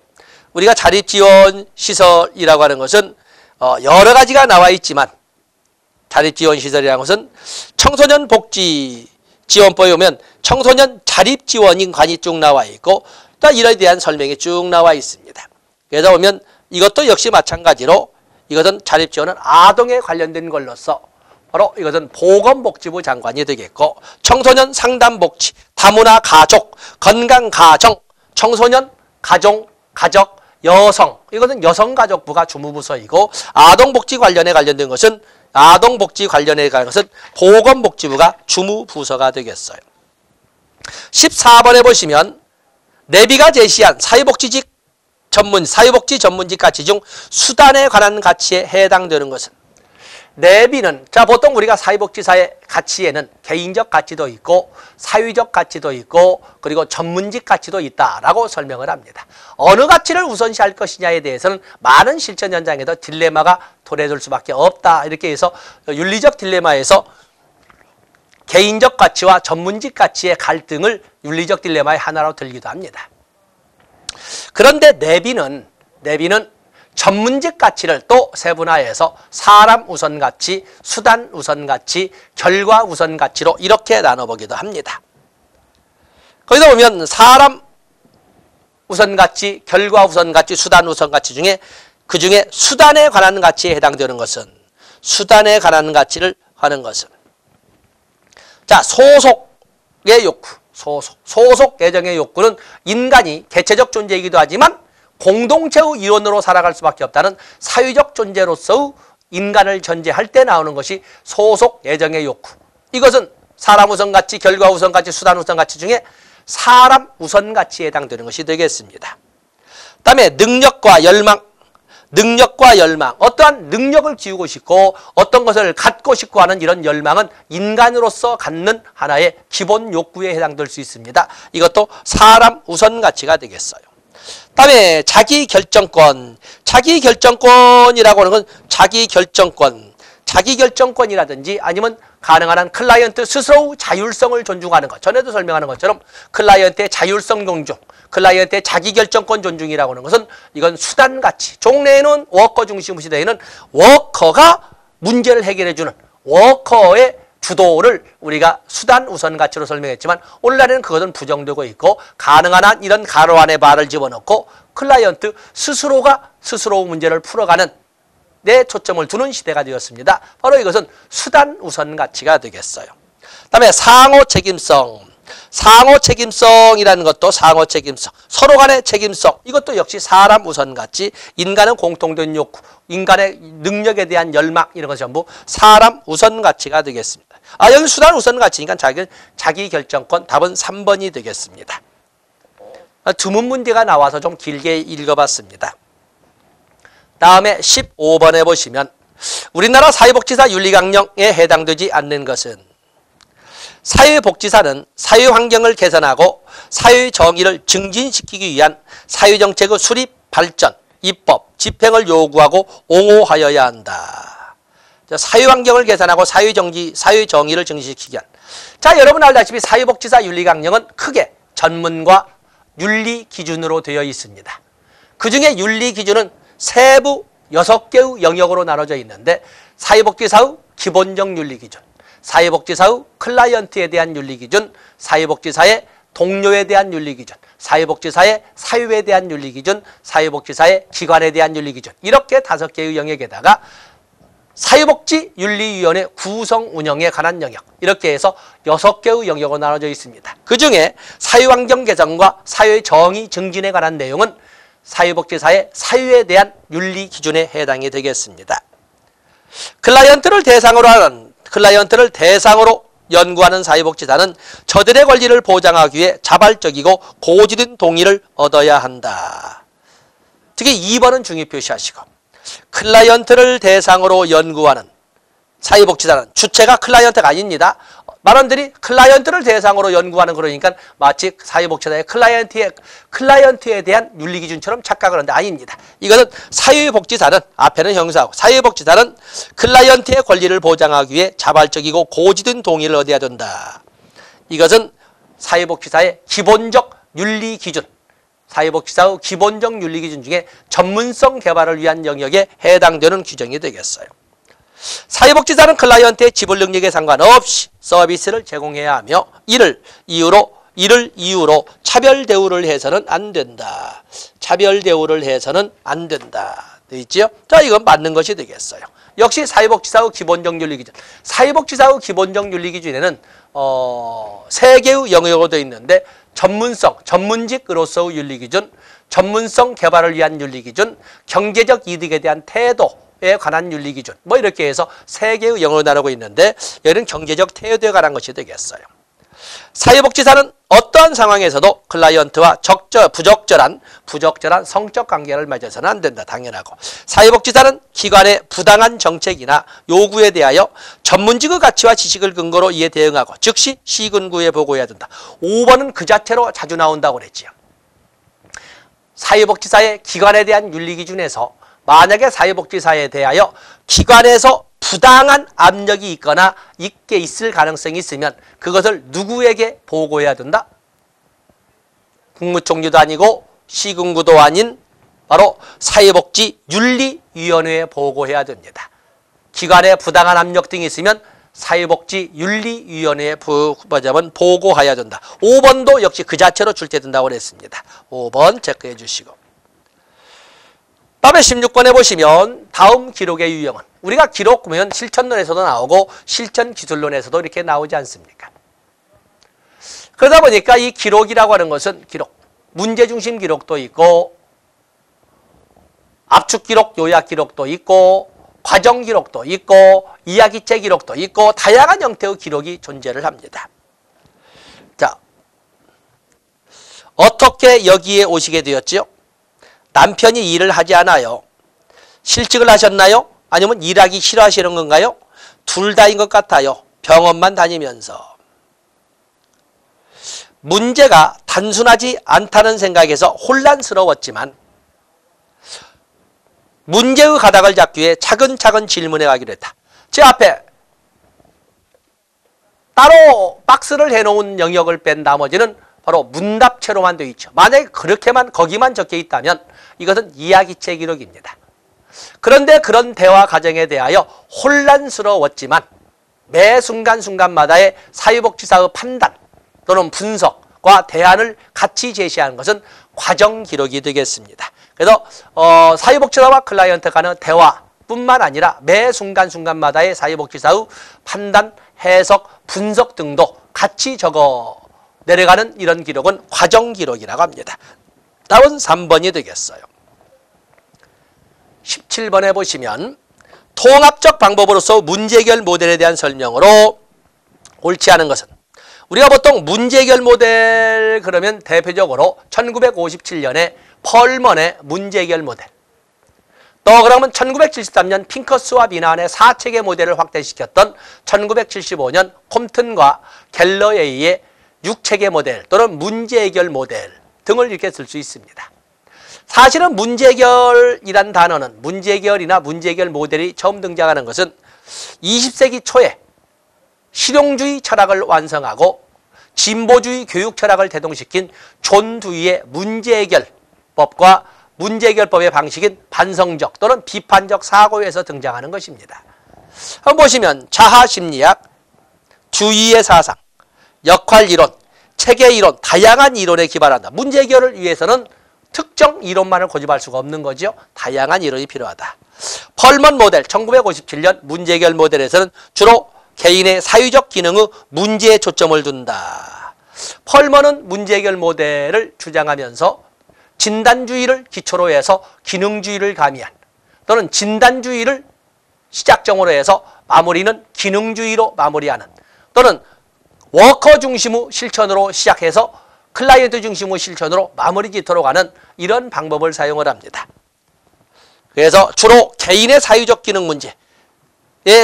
우리가 자립지원시설이라고 하는 것은 여러 가지가 나와 있지만 자립지원시설이라는 것은 청소년복지지원법에 보면 청소년 자립지원인관이 쭉 나와 있고 또 이에 대한 설명이 쭉 나와 있습니다. 그래서 보면 이것도 역시 마찬가지로 이것은 자립지원은 아동에 관련된 걸로서 바로 이것은 보건복지부 장관이 되겠고 청소년 상담복지, 다문화 가족, 건강가정, 청소년, 가족, 여성 이것은 여성가족부가 주무부서이고 아동복지 관련된 것은 보건복지부가 주무부서가 되겠어요. 14번에 보시면 내비가 제시한 사회복지 전문직 가치 중 수단에 관한 가치에 해당되는 것은 내비는 보통 우리가 사회복지사의 가치에는 개인적 가치도 있고 사회적 가치도 있고 그리고 전문직 가치도 있다라고 설명을 합니다. 어느 가치를 우선시할 것이냐에 대해서는 많은 실천 현장에서 딜레마가 도래될 수밖에 없다. 이렇게 해서 윤리적 딜레마에서 개인적 가치와 전문직 가치의 갈등을 윤리적 딜레마의 하나로 들기도 합니다. 그런데 내비는 전문직 가치를 또 세분화해서 사람 우선 가치, 수단 우선 가치, 결과 우선 가치로 이렇게 나눠보기도 합니다. 거기다 보면 사람 우선 가치, 결과 우선 가치, 수단 우선 가치 중에 그 중에 수단에 관한 가치에 해당되는 것은 소속의 욕구, 소속 예정의 욕구는 인간이 개체적 존재이기도 하지만 공동체의 일원으로 살아갈 수밖에 없다는 사회적 존재로서의 인간을 전제할 때 나오는 것이 소속 예정의 욕구. 이것은 사람 우선 가치, 결과 우선 가치, 수단 우선 가치 중에 사람 우선 가치에 해당되는 것이 되겠습니다. 그다음에 능력과 열망, 어떠한 능력을 기우고 싶고 어떤 것을 갖고 싶고 하는 이런 열망은 인간으로서 갖는 하나의 기본 욕구에 해당될 수 있습니다. 이것도 사람 우선 가치가 되겠어요. 그다음에 자기결정권이라고 하는 건 자기결정권이라든지 아니면 가능한 한 클라이언트 스스로 자율성을 존중하는 것. 전에도 설명하는 것처럼 클라이언트의 자율성 존중, 클라이언트의 자기결정권 존중이라고 하는 것은 이건 수단가치. 종래에는 워커 중심 시대에는 워커가 문제를 해결해주는 워커의 주도를 우리가 수단 우선 가치로 설명했지만 오늘날에는 그것은 부정되고 있고 가능한 한 이런 가로 안에 발을 집어넣고 클라이언트 스스로가 스스로 문제를 풀어가는 데 초점을 두는 시대가 되었습니다. 바로 이것은 수단 우선 가치가 되겠어요. 그다음에 상호 책임성이라는 것도 서로 간의 책임성, 이것도 역시 사람 우선 가치, 인간은 공통된 욕구, 인간의 능력에 대한 열망 이런 것 전부 사람 우선 가치가 되겠습니다. 여기 수단 우선 가치니까 자기 결정권, 답은 3번이 되겠습니다. 드문 문제가 나와서 좀 길게 읽어봤습니다. 다음에 15번에 보시면 우리나라 사회복지사 윤리강령에 해당되지 않는 것은 사회복지사는 사회환경을 개선하고 사회정의를 증진시키기 위한 사회정책의 수립, 발전, 입법, 집행을 요구하고 옹호하여야 한다. 사회환경을 개선하고 사회정의를 증진시키기 위한. 여러분 알다시피 사회복지사 윤리강령은 크게 전문과 윤리 기준으로 되어 있습니다. 그 중에 윤리 기준은 세부 6개의 영역으로 나눠져 있는데 사회복지사의 기본적 윤리기준, 사회복지사의 클라이언트에 대한 윤리기준, 사회복지사의 동료에 대한 윤리기준, 사회복지사의 사유에 대한 윤리기준, 사회복지사의 기관에 대한 윤리기준, 이렇게 5개의 영역에다가 사회복지윤리위원회 구성 운영에 관한 영역, 이렇게 해서 6개의 영역으로 나눠져 있습니다. 그중에 사회환경 개선과 사회정의 증진에 관한 내용은 사회복지사의 사유에 대한 윤리 기준에 해당이 되겠습니다. 클라이언트를 대상으로 연구하는 사회복지사는 저들의 권리를 보장하기 위해 자발적이고 고지된 동의를 얻어야 한다. 특히 2번은 중요 표시하시고, 클라이언트를 대상으로 연구하는 사회복지사는 주체가 클라이언트가 아닙니다. 많은들이 클라이언트를 대상으로 연구하는 그러니까 마치 사회복지사의 클라이언트에 대한 윤리기준처럼 착각을 하는데 아닙니다. 이거는 사회복지사는, 앞에는 형사하고, 사회복지사는 클라이언트의 권리를 보장하기 위해 자발적이고 고지된 동의를 얻어야 된다. 이것은 사회복지사의 기본적 윤리기준, 사회복지사의 기본적 윤리기준 중에 전문성 개발을 위한 영역에 해당되는 규정이 되겠어요. 사회복지사는 클라이언트의 지불 능력에 상관없이 서비스를 제공해야 하며 이를 이유로 차별 대우를 해서는 안 된다. 차별 대우를 해서는 안 된다. 되어 있죠? 자, 이건 맞는 것이 되겠어요. 역시 사회복지사의 기본적 윤리기준. 사회복지사의 기본적 윤리기준에는 3개의 영역으로 되어 있는데 전문직으로서의 윤리기준, 전문성 개발을 위한 윤리기준, 경제적 이득에 대한 태도에 관한 윤리기준, 뭐 이렇게 해서 3개의 영역으로 나누고 있는데 여기는 경제적 태도에 관한 것이 되겠어요. 사회복지사는 어떠한 상황에서도 클라이언트와 부적절한 성적 관계를 맺어서는 안 된다. 당연하고, 사회복지사는 기관의 부당한 정책이나 요구에 대하여 전문직의 가치와 지식을 근거로 이에 대응하고 즉시 시군구에 보고해야 된다. 5번은 그 자체로 자주 나온다고 그랬지요. 사회복지사의 기관에 대한 윤리기준에서 만약에 사회복지사에 대하여 기관에서 부당한 압력이 있거나 있을 가능성이 있으면 그것을 누구에게 보고해야 된다? 국무총리도 아니고 시군구도 아닌 바로 사회복지윤리위원회에 보고해야 됩니다. 기관에 부당한 압력 등이 있으면 사회복지윤리위원회에 보고해야 된다. 5번도 역시 그 자체로 출제된다고 그랬습니다. 5번 체크해 주시고. 다음에 16번에 보시면 다음 기록의 유형은, 우리가 기록 보면 실천론에서도 나오고 실천기술론에서도 이렇게 나오지 않습니까? 그러다 보니까 이 기록이라고 하는 것은 문제중심 기록도 있고 압축기록, 요약기록도 있고 과정기록도 있고 이야기체 기록도 있고 다양한 형태의 기록이 존재를 합니다. 자, 어떻게 여기에 오시게 되었지요? 남편이 일을 하지 않아요. 실직을 하셨나요? 아니면 일하기 싫어하시는 건가요? 둘 다인 것 같아요. 병원만 다니면서. 문제가 단순하지 않다는 생각에서 혼란스러웠지만 문제의 가닥을 잡기 위해 차근차근 질문해 가기로 했다. 제 앞에 따로 박스를 해놓은 영역을 뺀 나머지는 바로 문답체로만 되어 있죠. 만약에 그렇게만 거기만 적혀 있다면 이것은 이야기체 기록입니다. 그런데 그런 대화 과정에 대하여 혼란스러웠지만 매 순간순간마다의 사회복지사의 판단 또는 분석과 대안을 같이 제시하는 것은 과정 기록이 되겠습니다. 그래서 사회복지사와 클라이언트 간의 대화뿐만 아니라 매 순간순간마다의 사회복지사의 판단, 해석, 분석 등도 같이 적어 내려가는 이런 기록은 과정 기록이라고 합니다. 답은 3번이 되겠어요. 17번에 보시면 통합적 방법으로서 문제 해결 모델에 대한 설명으로 옳지 않은 것은, 우리가 보통 문제 해결 모델 그러면 대표적으로 1957년에 펄먼의 문제 해결 모델, 또 그러면 1973년 핑커스와 비난의 4체계 모델을 확대시켰던 1975년 콤튼과 갤러에 의해 6체계 모델 또는 문제 해결 모델 등을 이렇게 쓸 수 있습니다. 사실은 문제 해결이란 단어는, 문제 해결이나 문제 해결 모델이 처음 등장하는 것은 20세기 초에 실용주의 철학을 완성하고 진보주의 교육 철학을 대동시킨 존 두이의 문제 해결법과 문제 해결법의 방식인 반성적 또는 비판적 사고에서 등장하는 것입니다. 한번 보시면 자아 심리학, 주의의 사상, 역할 이론, 체계 이론, 다양한 이론에 기반한다. 문제 해결을 위해서는 특정 이론만을 고집할 수가 없는 거죠. 다양한 이론이 필요하다. 펄먼 모델 1957년 문제 해결 모델에서는 주로 개인의 사유적 기능의 문제에 초점을 둔다. 펄먼은 문제 해결 모델을 주장하면서 진단주의를 기초로 해서 기능주의를 가미한 또는 진단주의를 시작점으로 해서 마무리는 기능주의로 마무리하는 또는 워커 중심의 실천으로 시작해서 클라이언트 중심의 실천으로 마무리 짓도록 하는 이런 방법을 사용을 합니다. 그래서 주로 개인의 사유적 기능 문제에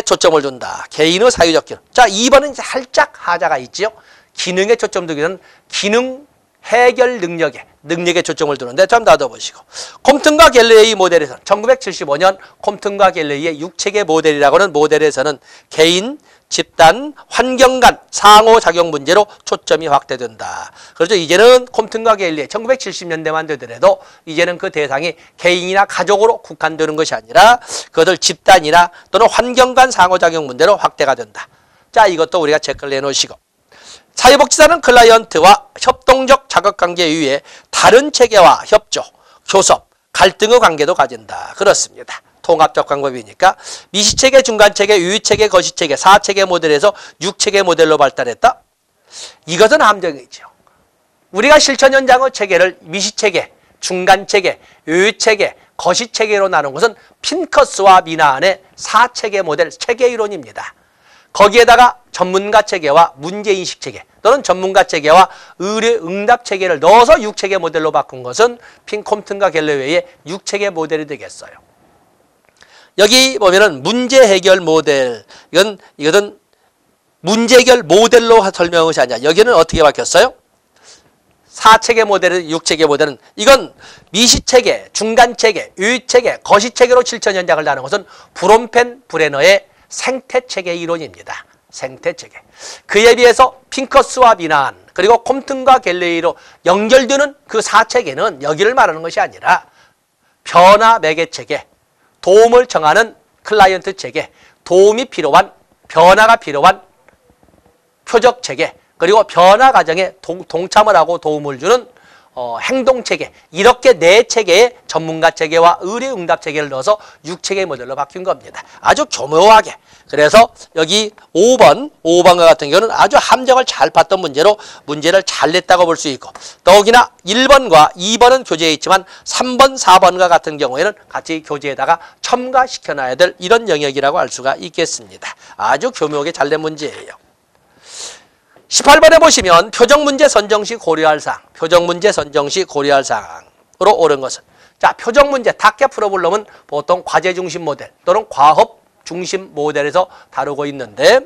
초점을 둔다. 개인의 사유적 기능. 자, 2번은 살짝 하자가 있지요. 기능에 초점 두기는 기능 해결 능력에 초점을 두는데 좀 놔둬보시고. 콤튼과 갤레이 모델에서는 1975년 콤튼과 갤레이의 6체계 모델이라고 하는 모델에서는 개인, 집단, 환경 간 상호작용 문제로 초점이 확대된다. 그렇죠. 이제는 콤튼과 갤레이 1970년대만 되더라도 이제는 그 대상이 개인이나 가족으로 국한되는 것이 아니라 그것을 집단이나 또는 환경 간 상호작용 문제로 확대가 된다. 자, 이것도 우리가 체크를 내놓으시고. 사회복지사는 클라이언트와 협동적 자극관계 이외에 다른 체계와 협조, 교섭, 갈등의 관계도 가진다. 그렇습니다. 통합적 방법이니까 미시체계, 중간체계, 유의체계, 거시체계, 4체계 모델에서 6체계 모델로 발달했다. 이것은 함정이죠. 우리가 실천 현장의 체계를 미시체계, 중간체계, 유의체계, 거시체계로 나눈 것은 핀커스와 미나안의 4체계 모델 체계 이론입니다. 거기에다가 전문가 체계와 문제인식 체계 또는 전문가 체계와 의뢰 응답 체계를 넣어서 6체계 모델로 바꾼 것은 콤튼과 갤레웨이의 6체계 모델이 되겠어요. 여기 보면은 문제 해결 모델, 이것은 문제 해결 모델로 설명한 것이 아니야. 여기는 어떻게 바뀌었어요? 4체계 모델은 6체계 모델은 이건 미시체계, 중간체계, 유의체계, 거시체계로 실천 현장을 나누는 것은 브롬펜 브레너의 생태체계 이론입니다. 생태체계. 그에 비해서 핑커스와 미나안 그리고 콤튼과 갤레이로 연결되는 그 4체계는 여기를 말하는 것이 아니라 변화 매개체계, 도움을 정하는 클라이언트 체계, 도움이 필요한 변화가 필요한 표적 체계, 그리고 변화 과정에 동참을 하고 도움을 주는 행동 체계, 이렇게 4체계의 전문가 체계와 의뢰 응답 체계를 넣어서 6체계 모델로 바뀐 겁니다. 아주 교묘하게. 그래서 여기 5번과 같은 경우는 아주 함정을 잘 봤던 문제로 문제를 잘 냈다고 볼 수 있고, 더욱이나 1번과 2번은 교재에 있지만 3번, 4번과 같은 경우에는 같이 교재에다가 첨가시켜놔야 될 이런 영역이라고 할 수가 있겠습니다. 아주 교묘하게 잘 낸 문제예요. 18번에 보시면 표정문제 선정 시 고려할 사항, 표정문제 선정 시 고려할 사항으로 옳은 것은, 자, 표정문제 탁게 풀어보려면 보통 과제 중심 모델 또는 과업 중심 모델에서 다루고 있는데,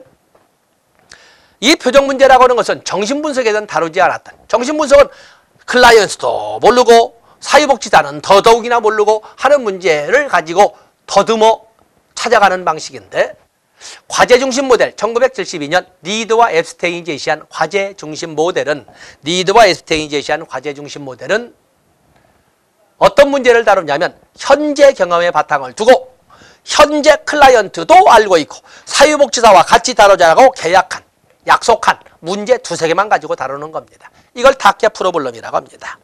이 표정문제라고 하는 것은 정신분석에서는 다루지 않았던, 정신분석은 클라이언트도 모르고 사회복지사는 더더욱이나 모르고 하는 문제를 가지고 더듬어 찾아가는 방식인데, 과제 중심 모델 1972년 니드와 앱스테인이 제시한 과제 중심 모델은 어떤 문제를 다루냐면 현재 경험의 바탕을 두고 현재 클라이언트도 알고 있고 사회복지사와 같이 다루자고 계약한, 약속한 문제 2-3개만 가지고 다루는 겁니다. 이걸 탁게 풀어볼럼이라고 합니다.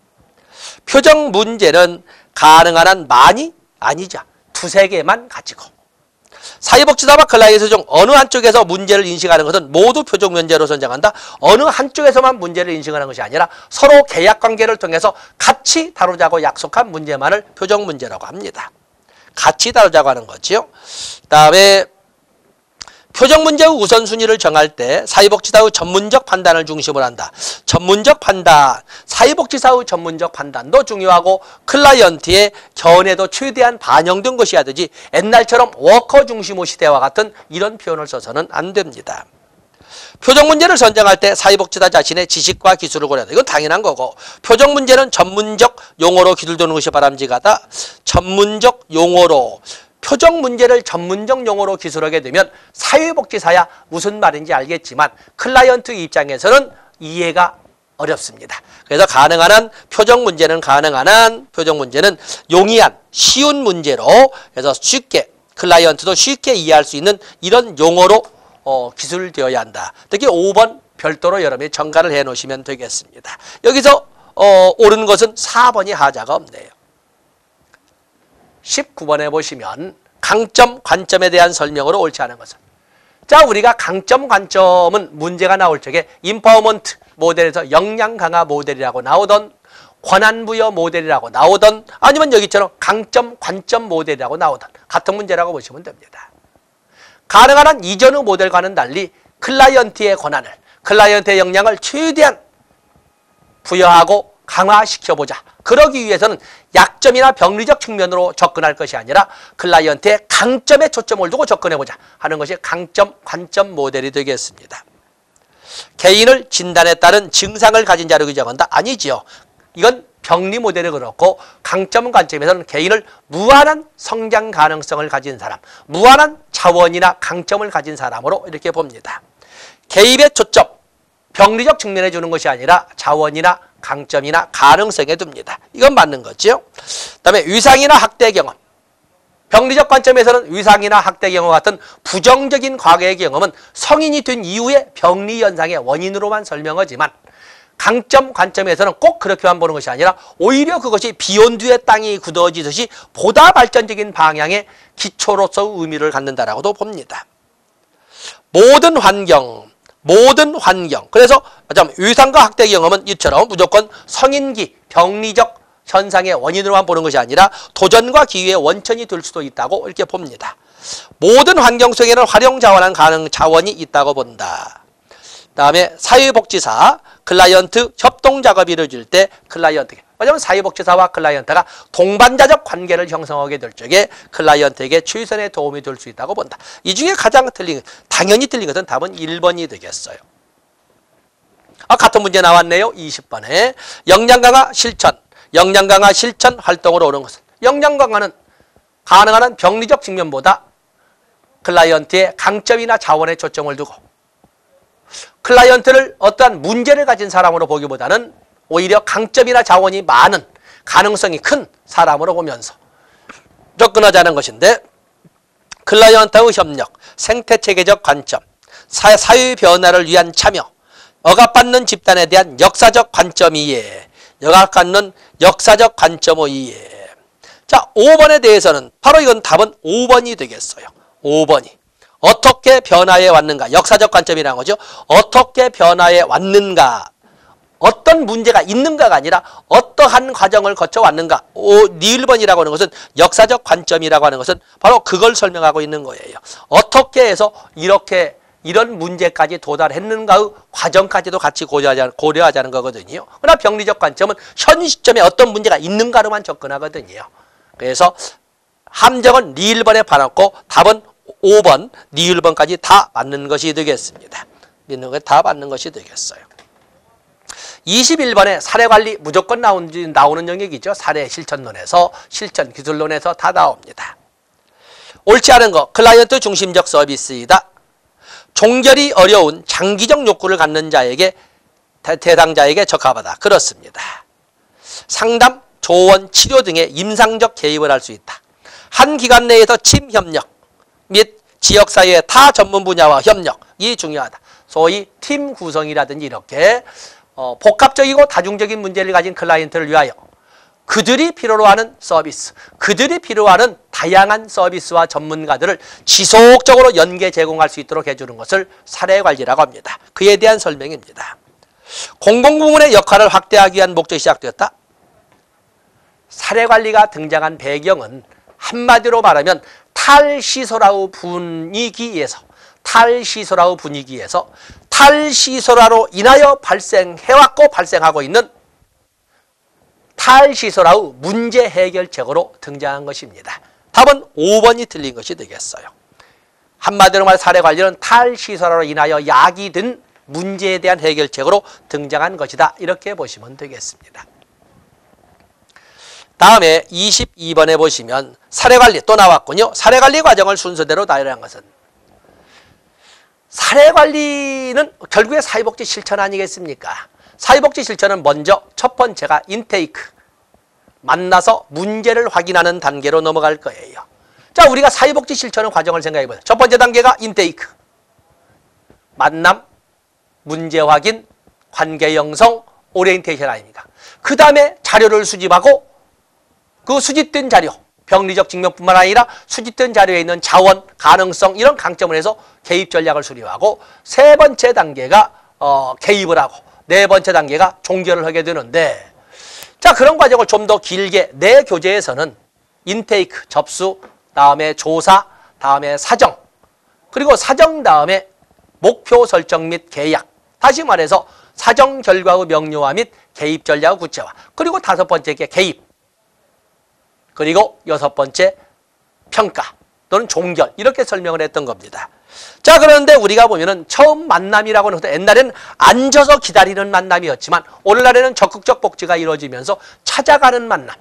표정 문제는 가능한 한 많이 아니죠. 2-3개만 가지고 사회복지사와 클라이언트 중 어느 한쪽에서 문제를 인식하는 것은 모두 표적 문제로 선정한다. 어느 한쪽에서만 문제를 인식하는 것이 아니라 서로 계약관계를 통해서 같이 다루자고 약속한 문제만을 표적 문제라고 합니다. 같이 다루자고 하는 거지요. 그다음에 표적 문제의 우선순위를 정할 때 사회복지사의 전문적 판단을 중심으로 한다. 전문적 판단, 사회복지사의 전문적 판단도 중요하고 클라이언트의 견해도 최대한 반영된 것이어야 되지 옛날처럼 워커 중심의 시대와 같은 이런 표현을 써서는 안 됩니다. 표적 문제를 선정할 때 사회복지사 자신의 지식과 기술을 고려한다. 이건 당연한 거고, 표적 문제는 전문적 용어로 기술되는 것이 바람직하다. 전문적 용어로, 표적 문제를 전문적 용어로 기술하게 되면 사회복지사야 무슨 말인지 알겠지만 클라이언트 입장에서는 이해가 어렵습니다. 그래서 가능한 한 표적 문제는 용이한 쉬운 문제로 해서 쉽게 클라이언트도 쉽게 이해할 수 있는 이런 용어로 기술되어야 한다. 특히 5번 별도로 여러분이 정가를 해 놓으시면 되겠습니다. 여기서 옳은 것은 4번이 하자가 없네요. 19번에 보시면 강점, 관점에 대한 설명으로 옳지 않은 것은. 자, 우리가 강점, 관점은 문제가 나올 적에 인파워먼트 모델에서 역량 강화 모델이라고 나오던 권한부여 모델이라고 나오던 아니면 여기처럼 강점, 관점 모델이라고 나오던 같은 문제라고 보시면 됩니다. 가능한 한 이전의 모델과는 달리 클라이언트의 권한을, 클라이언트의 역량을 최대한 부여하고 강화시켜보자. 그러기 위해서는 약점이나 병리적 측면으로 접근할 것이 아니라 클라이언트의 강점에 초점을 두고 접근해보자 하는 것이 강점, 관점 모델이 되겠습니다. 개인을 진단에 따른 증상을 가진 자로 규정한다? 아니지요. 이건 병리 모델이 그렇고 강점, 관점에서는 개인을 무한한 성장 가능성을 가진 사람, 무한한 자원이나 강점을 가진 사람으로 이렇게 봅니다. 개입의 초점, 병리적 측면에 주는 것이 아니라 자원이나 강점이나 가능성에 둡니다. 이건 맞는 거죠. 그다음에 위상이나 학대 경험. 병리적 관점에서는 위상이나 학대 경험 같은 부정적인 과거의 경험은 성인이 된 이후의 병리 현상의 원인으로만 설명하지만 강점, 관점에서는 꼭 그렇게만 보는 것이 아니라 오히려 그것이 비온 뒤에 땅이 굳어지듯이 보다 발전적인 방향의 기초로서 의미를 갖는다라고도 봅니다. 모든 환경. 그래서 위상과 학대 경험은 이처럼 무조건 성인기, 병리적 현상의 원인으로만 보는 것이 아니라 도전과 기회의 원천이 될 수도 있다고 이렇게 봅니다. 모든 환경 속에는 활용 자원한 가능 자원이 있다고 본다. 다음에 사회복지사, 클라이언트 협동 작업이 이루어질 때 클라이언트에게, 왜냐하면 사회복지사와 클라이언트가 동반자적 관계를 형성하게 될 적에 클라이언트에게 최선의 도움이 될 수 있다고 본다. 이 중에 가장 당연히 틀린 것은 답은 1번이 되겠어요. 같은 문제 나왔네요. 20번에 역량 강화 실천, 역량 강화 실천 활동으로 오는 것은, 역량 강화는 가능한 한 병리적 측면보다 클라이언트의 강점이나 자원에 초점을 두고 클라이언트를 어떠한 문제를 가진 사람으로 보기보다는 오히려 강점이나 자원이 많은, 가능성이 큰 사람으로 보면서 접근하자는 것인데, 클라이언트의 협력, 생태체계적 관점, 사회 변화를 위한 참여, 억압받는 집단에 대한 역사적 관점 이해, 억압받는 역사적 관점의 이해. 자, 5번에 대해서는 바로 이건 답은 5번이 되겠어요. 5번이. 어떻게 변화해 왔는가? 역사적 관점이라는 거죠. 어떻게 변화해 왔는가? 어떤 문제가 있는가가 아니라 어떠한 과정을 거쳐왔는가. 니을번이라고 하는 것은 역사적 관점이라고 하는 것은 바로 그걸 설명하고 있는 거예요. 어떻게 해서 이런 문제까지 도달했는가의 과정까지도 같이 고려하자는 거거든요. 그러나 병리적 관점은 현 시점에 어떤 문제가 있는가로만 접근하거든요. 그래서 함정은 니을번에 봐놓고 답은 5번, 니을번까지 다 맞는 것이 되겠습니다. 믿는 게 다 맞는 것이 되겠어요. 21번에 사례관리 무조건 나오는 영역이죠. 사례 실천론에서, 실천 기술론에서 다 나옵니다. 옳지 않은 거, 클라이언트 중심적 서비스이다. 종결이 어려운 장기적 욕구를 갖는 자에게, 대상자에게 적합하다. 그렇습니다. 상담, 조언, 치료 등의 임상적 개입을 할 수 있다. 한 기관 내에서 팀 협력 및 지역사회의 타 전문 분야와 협력이 중요하다. 소위 팀 구성이라든지 이렇게 복합적이고 다중적인 문제를 가진 클라이언트를 위하여 그들이 필요로 하는 서비스, 그들이 필요하는 다양한 서비스와 전문가들을 지속적으로 연계 제공할 수 있도록 해주는 것을 사례관리라고 합니다. 그에 대한 설명입니다. 공공부문의 역할을 확대하기 위한 목적이 시작되었다. 사례관리가 등장한 배경은 한마디로 말하면 탈시설화의 분위기에서 탈시설화로 인하여 발생해왔고 발생하고 있는 탈시설화의 문제 해결책으로 등장한 것입니다. 답은 5번이 틀린 것이 되겠어요. 한마디로 말 사례관리는 탈시설화로 인하여 야기된 문제에 대한 해결책으로 등장한 것이다. 이렇게 보시면 되겠습니다. 다음에 22번에 보시면 사례관리 또 나왔군요. 사례관리 과정을 순서대로 나열한 것은, 사례관리는 결국에 사회복지 실천 아니겠습니까? 사회복지 실천은 먼저 첫 번째가 인테이크, 만나서 문제를 확인하는 단계로 넘어갈 거예요. 자, 우리가 사회복지 실천의 과정을 생각해 보세요. 첫 번째 단계가 인테이크, 만남, 문제 확인, 관계 형성, 오리엔테이션 아닙니까? 그 다음에 자료를 수집하고 그 수집된 자료, 병리적 증명뿐만 아니라 수집된 자료에 있는 자원, 가능성 이런 강점을 해서 개입 전략을 수립하고 세 번째 단계가 개입을 하고 네 번째 단계가 종결을 하게 되는데 자 그런 과정을 좀 더 길게 내 교재에서는 인테이크, 접수, 다음에 조사, 다음에 사정 그리고 사정 다음에 목표 설정 및 계약 다시 말해서 사정 결과의 명료화 및 개입 전략의 구체화 그리고 다섯 번째가 개입 그리고 여섯 번째 평가 또는 종결 이렇게 설명을 했던 겁니다. 자 그런데 우리가 보면은 처음 만남이라고는 옛날에는 앉아서 기다리는 만남이었지만 오늘날에는 적극적 복지가 이루어지면서 찾아가는 만남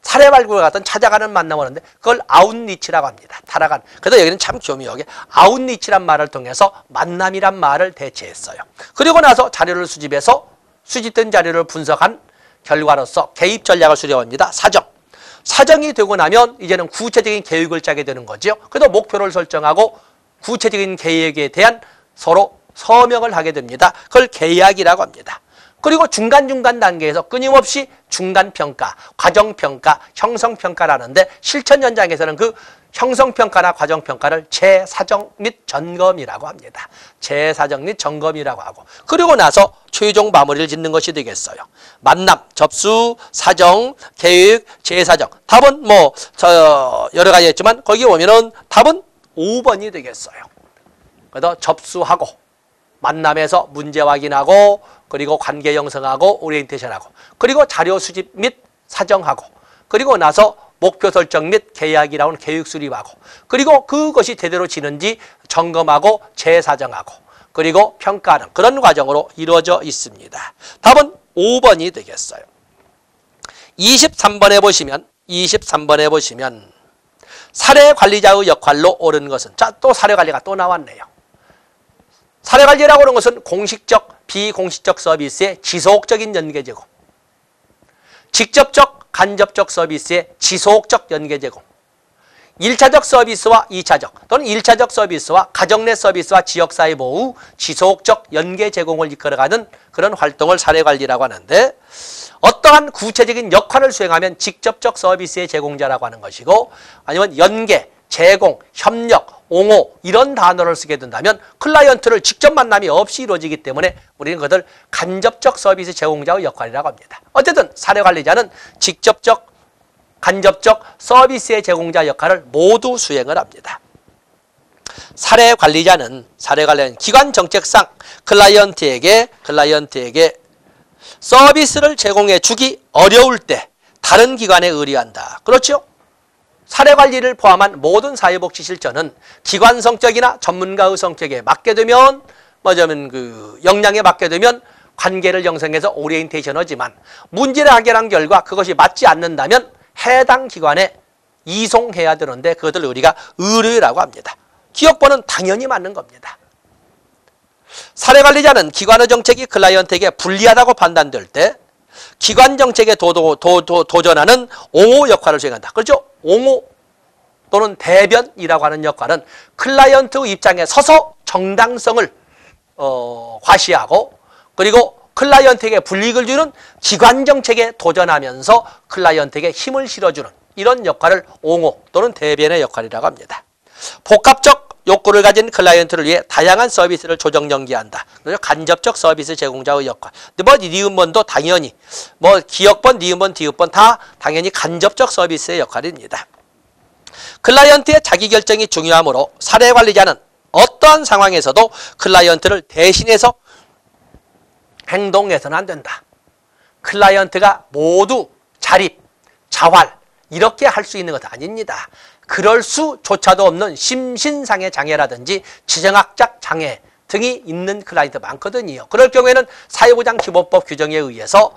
사례 발굴과 같은 찾아가는 만남을 하는데 그걸 아웃리치라고 합니다. 타락한. 그래서 여기는 참 교묘하게 아웃리치란 말을 통해서 만남이란 말을 대체했어요. 그리고 나서 자료를 수집해서 수집된 자료를 분석한 결과로서 개입 전략을 수립합니다. 사정. 사정이 되고 나면 이제는 구체적인 계획을 짜게 되는 거죠. 그래서 목표를 설정하고 구체적인 계획에 대한 서로 서명을 하게 됩니다. 그걸 계약이라고 합니다. 그리고 중간중간 단계에서 끊임없이 중간평가, 과정평가, 형성평가라는데 실천 현장에서는 그 형성평가나 과정평가를 재사정 및 점검이라고 합니다. 재사정 및 점검이라고 하고 그리고 나서 최종 마무리를 짓는 것이 되겠어요. 만남, 접수, 사정, 계획, 재사정 답은 뭐 여러 가지 했지만 거기 보면은 답은 5번이 되겠어요. 그래서 접수하고 만남에서 문제 확인하고 그리고 관계 형성하고 오리엔테이션하고 그리고 자료 수집 및 사정하고 그리고 나서 목표 설정 및 계약이라는 계획 수립하고 그리고 그것이 제대로 지는지 점검하고 재사정하고 그리고 평가하는 그런 과정으로 이루어져 있습니다. 답은 5번이 되겠어요. 23번에 보시면 사례 관리자의 역할로 옳은 것은 자 또 사례 관리가 또 나왔네요. 사례 관리라고 하는 것은 공식적, 비공식적 서비스의 지속적인 연계 제공, 직접적, 간접적 서비스의 지속적 연계 제공, 1차적 서비스와 2차적 또는 1차적 서비스와 가정 내 서비스와 지역사회 보호 지속적 연계 제공을 이끌어가는 그런 활동을 사례 관리라고 하는데 어떠한 구체적인 역할을 수행하면 직접적 서비스의 제공자라고 하는 것이고 아니면 연계, 제공, 협력, 옹호 이런 단어를 쓰게 된다면 클라이언트를 직접 만남이 없이 이루어지기 때문에 우리는 그것을 간접적 서비스 제공자의 역할이라고 합니다. 어쨌든 사례관리자는 직접적, 간접적 서비스의 제공자 역할을 모두 수행을 합니다. 사례관리자는 기관 정책상 클라이언트에게 서비스를 제공해 주기 어려울 때 다른 기관에 의뢰한다. 그렇죠? 사례관리를 포함한 모든 사회복지 실천은 기관 성격이나 전문가의 성격에 맞게 되면 그 역량에 맞게 되면 관계를 형성해서 오리엔테이션 하지만 문제를 해결한 결과 그것이 맞지 않는다면 해당 기관에 이송해야 되는데 그것을 우리가 의뢰라고 합니다. 기업번은 당연히 맞는 겁니다. 사례관리자는 기관의 정책이 클라이언트에게 불리하다고 판단될 때 기관 정책에 도전하는 옹호 역할을 수행한다. 그렇죠? 옹호 또는 대변이라고 하는 역할은 클라이언트 입장에 서서 정당성을 과시하고 그리고 클라이언트에게 불이익을 주는 기관 정책에 도전하면서 클라이언트에게 힘을 실어주는 이런 역할을 옹호 또는 대변의 역할이라고 합니다. 복합적 욕구를 가진 클라이언트를 위해 다양한 서비스를 조정 연계한다. 간접적 서비스 제공자의 역할. 근데 니은번도 당연히 기역번, 니은번, 디귿번 다 당연히 간접적 서비스의 역할입니다. 클라이언트의 자기결정이 중요하므로 사례관리자는 어떠한 상황에서도 클라이언트를 대신해서 행동해서는 안 된다. 클라이언트가 모두 자립, 자활 이렇게 할 수 있는 것은 아닙니다. 그럴 수조차도 없는 심신상의 장애라든지 지정학적 장애 등이 있는 클라이언트 많거든요. 그럴 경우에는 사회보장기본법 규정에 의해서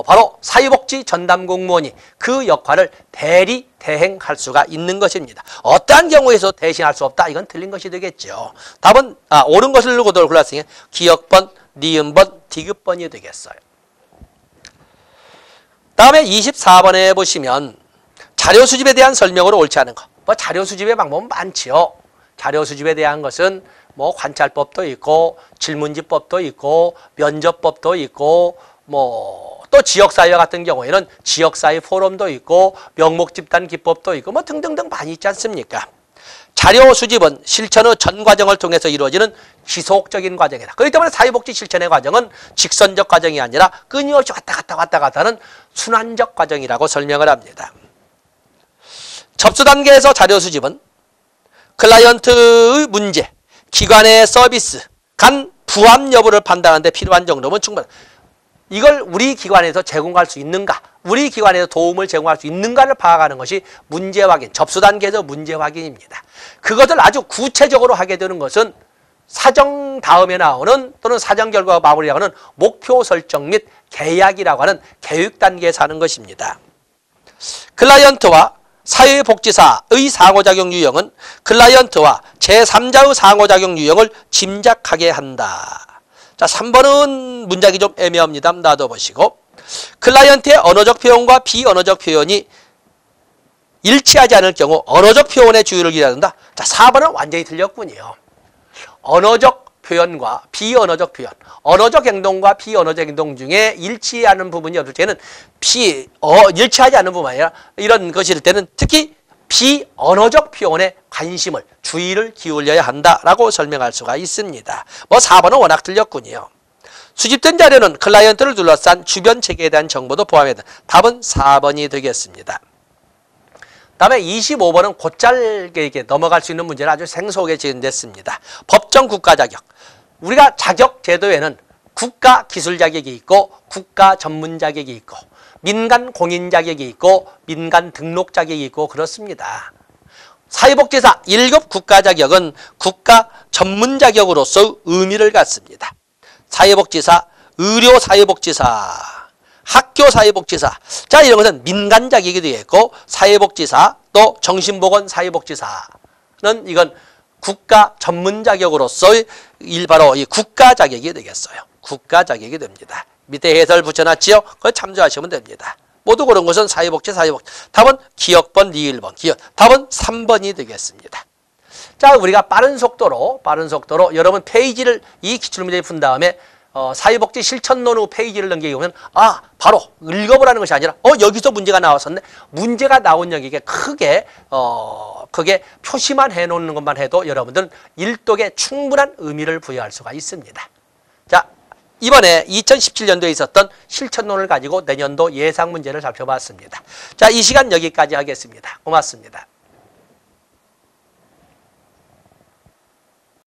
바로 사회복지 전담 공무원이 그 역할을 대리 대행할 수가 있는 것입니다. 어떠한 경우에서 대신할 수 없다. 이건 틀린 것이 되겠죠. 답은 옳은 것을 골랐으니 기역번, 니은번, 디귿번이 되겠어요. 다음에 24번에 보시면 자료 수집에 대한 설명으로 옳지 않은 것. 자료 수집의 방법은 많지요. 자료 수집에 대한 것은 관찰법도 있고 질문지법도 있고 면접법도 있고 또 지역사회와 같은 경우에는 지역사회 포럼도 있고 명목집단 기법도 있고 뭐 등등등 많이 있지 않습니까? 자료 수집은 실천 후 전 과정을 통해서 이루어지는 지속적인 과정이다. 그렇기 때문에 사회복지 실천의 과정은 직선적 과정이 아니라 끊임없이 왔다 갔다 하는 순환적 과정이라고 설명을 합니다. 접수 단계에서 자료 수집은 클라이언트의 문제, 기관의 서비스, 간 부합 여부를 판단하는 데 필요한 정도면 충분하다. 이걸 우리 기관에서 제공할 수 있는가, 우리 기관에서 도움을 제공할 수 있는가를 파악하는 것이 문제 확인, 접수 단계에서 문제 확인입니다. 그것을 아주 구체적으로 하게 되는 것은 사정 다음에 나오는 또는 사정 결과 마무리하는 목표 설정 및 계약이라고 하는 계획 단계에서 하는 것입니다. 클라이언트와 사회복지사의 상호작용 유형은 클라이언트와 제3자의 상호작용 유형을 짐작하게 한다. 자, 3번은 문장이 좀 애매합니다. 놔둬보시고. 클라이언트의 언어적 표현과 비언어적 표현이 일치하지 않을 경우 언어적 표현의 주의를 기울여야 한다. 자, 4번은 완전히 틀렸군요. 언어적 표현과 비언어적 표현, 언어적 행동과 비언어적 행동 중에 일치하는 부분이 없을 때는 일치하지 않는 부분이 아니라 이런 것일 때는 특히 비언어적 표현에 관심을, 주의를 기울여야 한다라고 설명할 수가 있습니다. 뭐 4번은 워낙 틀렸군요. 수집된 자료는 클라이언트를 둘러싼 주변 체계에 대한 정보도 포함해다. 답은 4번이 되겠습니다. 다음에 25번은 곧잘게 넘어갈 수 있는 문제는 아주 생소하게 진행됐습니다. 법정 국가 자격. 우리가 자격 제도에는 국가 기술 자격이 있고 국가 전문 자격이 있고 민간 공인 자격이 있고 민간 등록 자격이 있고 그렇습니다. 사회복지사 1급 국가 자격은 국가 전문 자격으로서 의미를 갖습니다. 사회복지사, 의료사회복지사, 학교사회복지사. 자, 이런 것은 민간 자격이 되겠고 사회복지사 또 정신보건사회복지사는 이건 국가 전문 자격으로서의 바로 이 국가 자격이 되겠어요. 국가 자격이 됩니다. 밑에 해설 붙여놨지요? 그걸 참조하시면 됩니다. 모두 그런 것은 사회복지. 답은 기억번, 리을번, 기억. 답은 3번이 되겠습니다. 자, 우리가 빠른 속도로 여러분 페이지를 이 기출문제를 푼 다음에 사회복지 실천론 후 페이지를 넘기면 바로 읽어보라는 것이 아니라 여기서 문제가 나왔었네. 문제가 나온 여기에 크게 표시만 해놓는 것만 해도 여러분들은 일독에 충분한 의미를 부여할 수가 있습니다. 자, 이번에 2017년도에 있었던 실천론을 가지고 내년도 예상 문제를 살펴봤습니다. 자, 이 시간 여기까지 하겠습니다. 고맙습니다.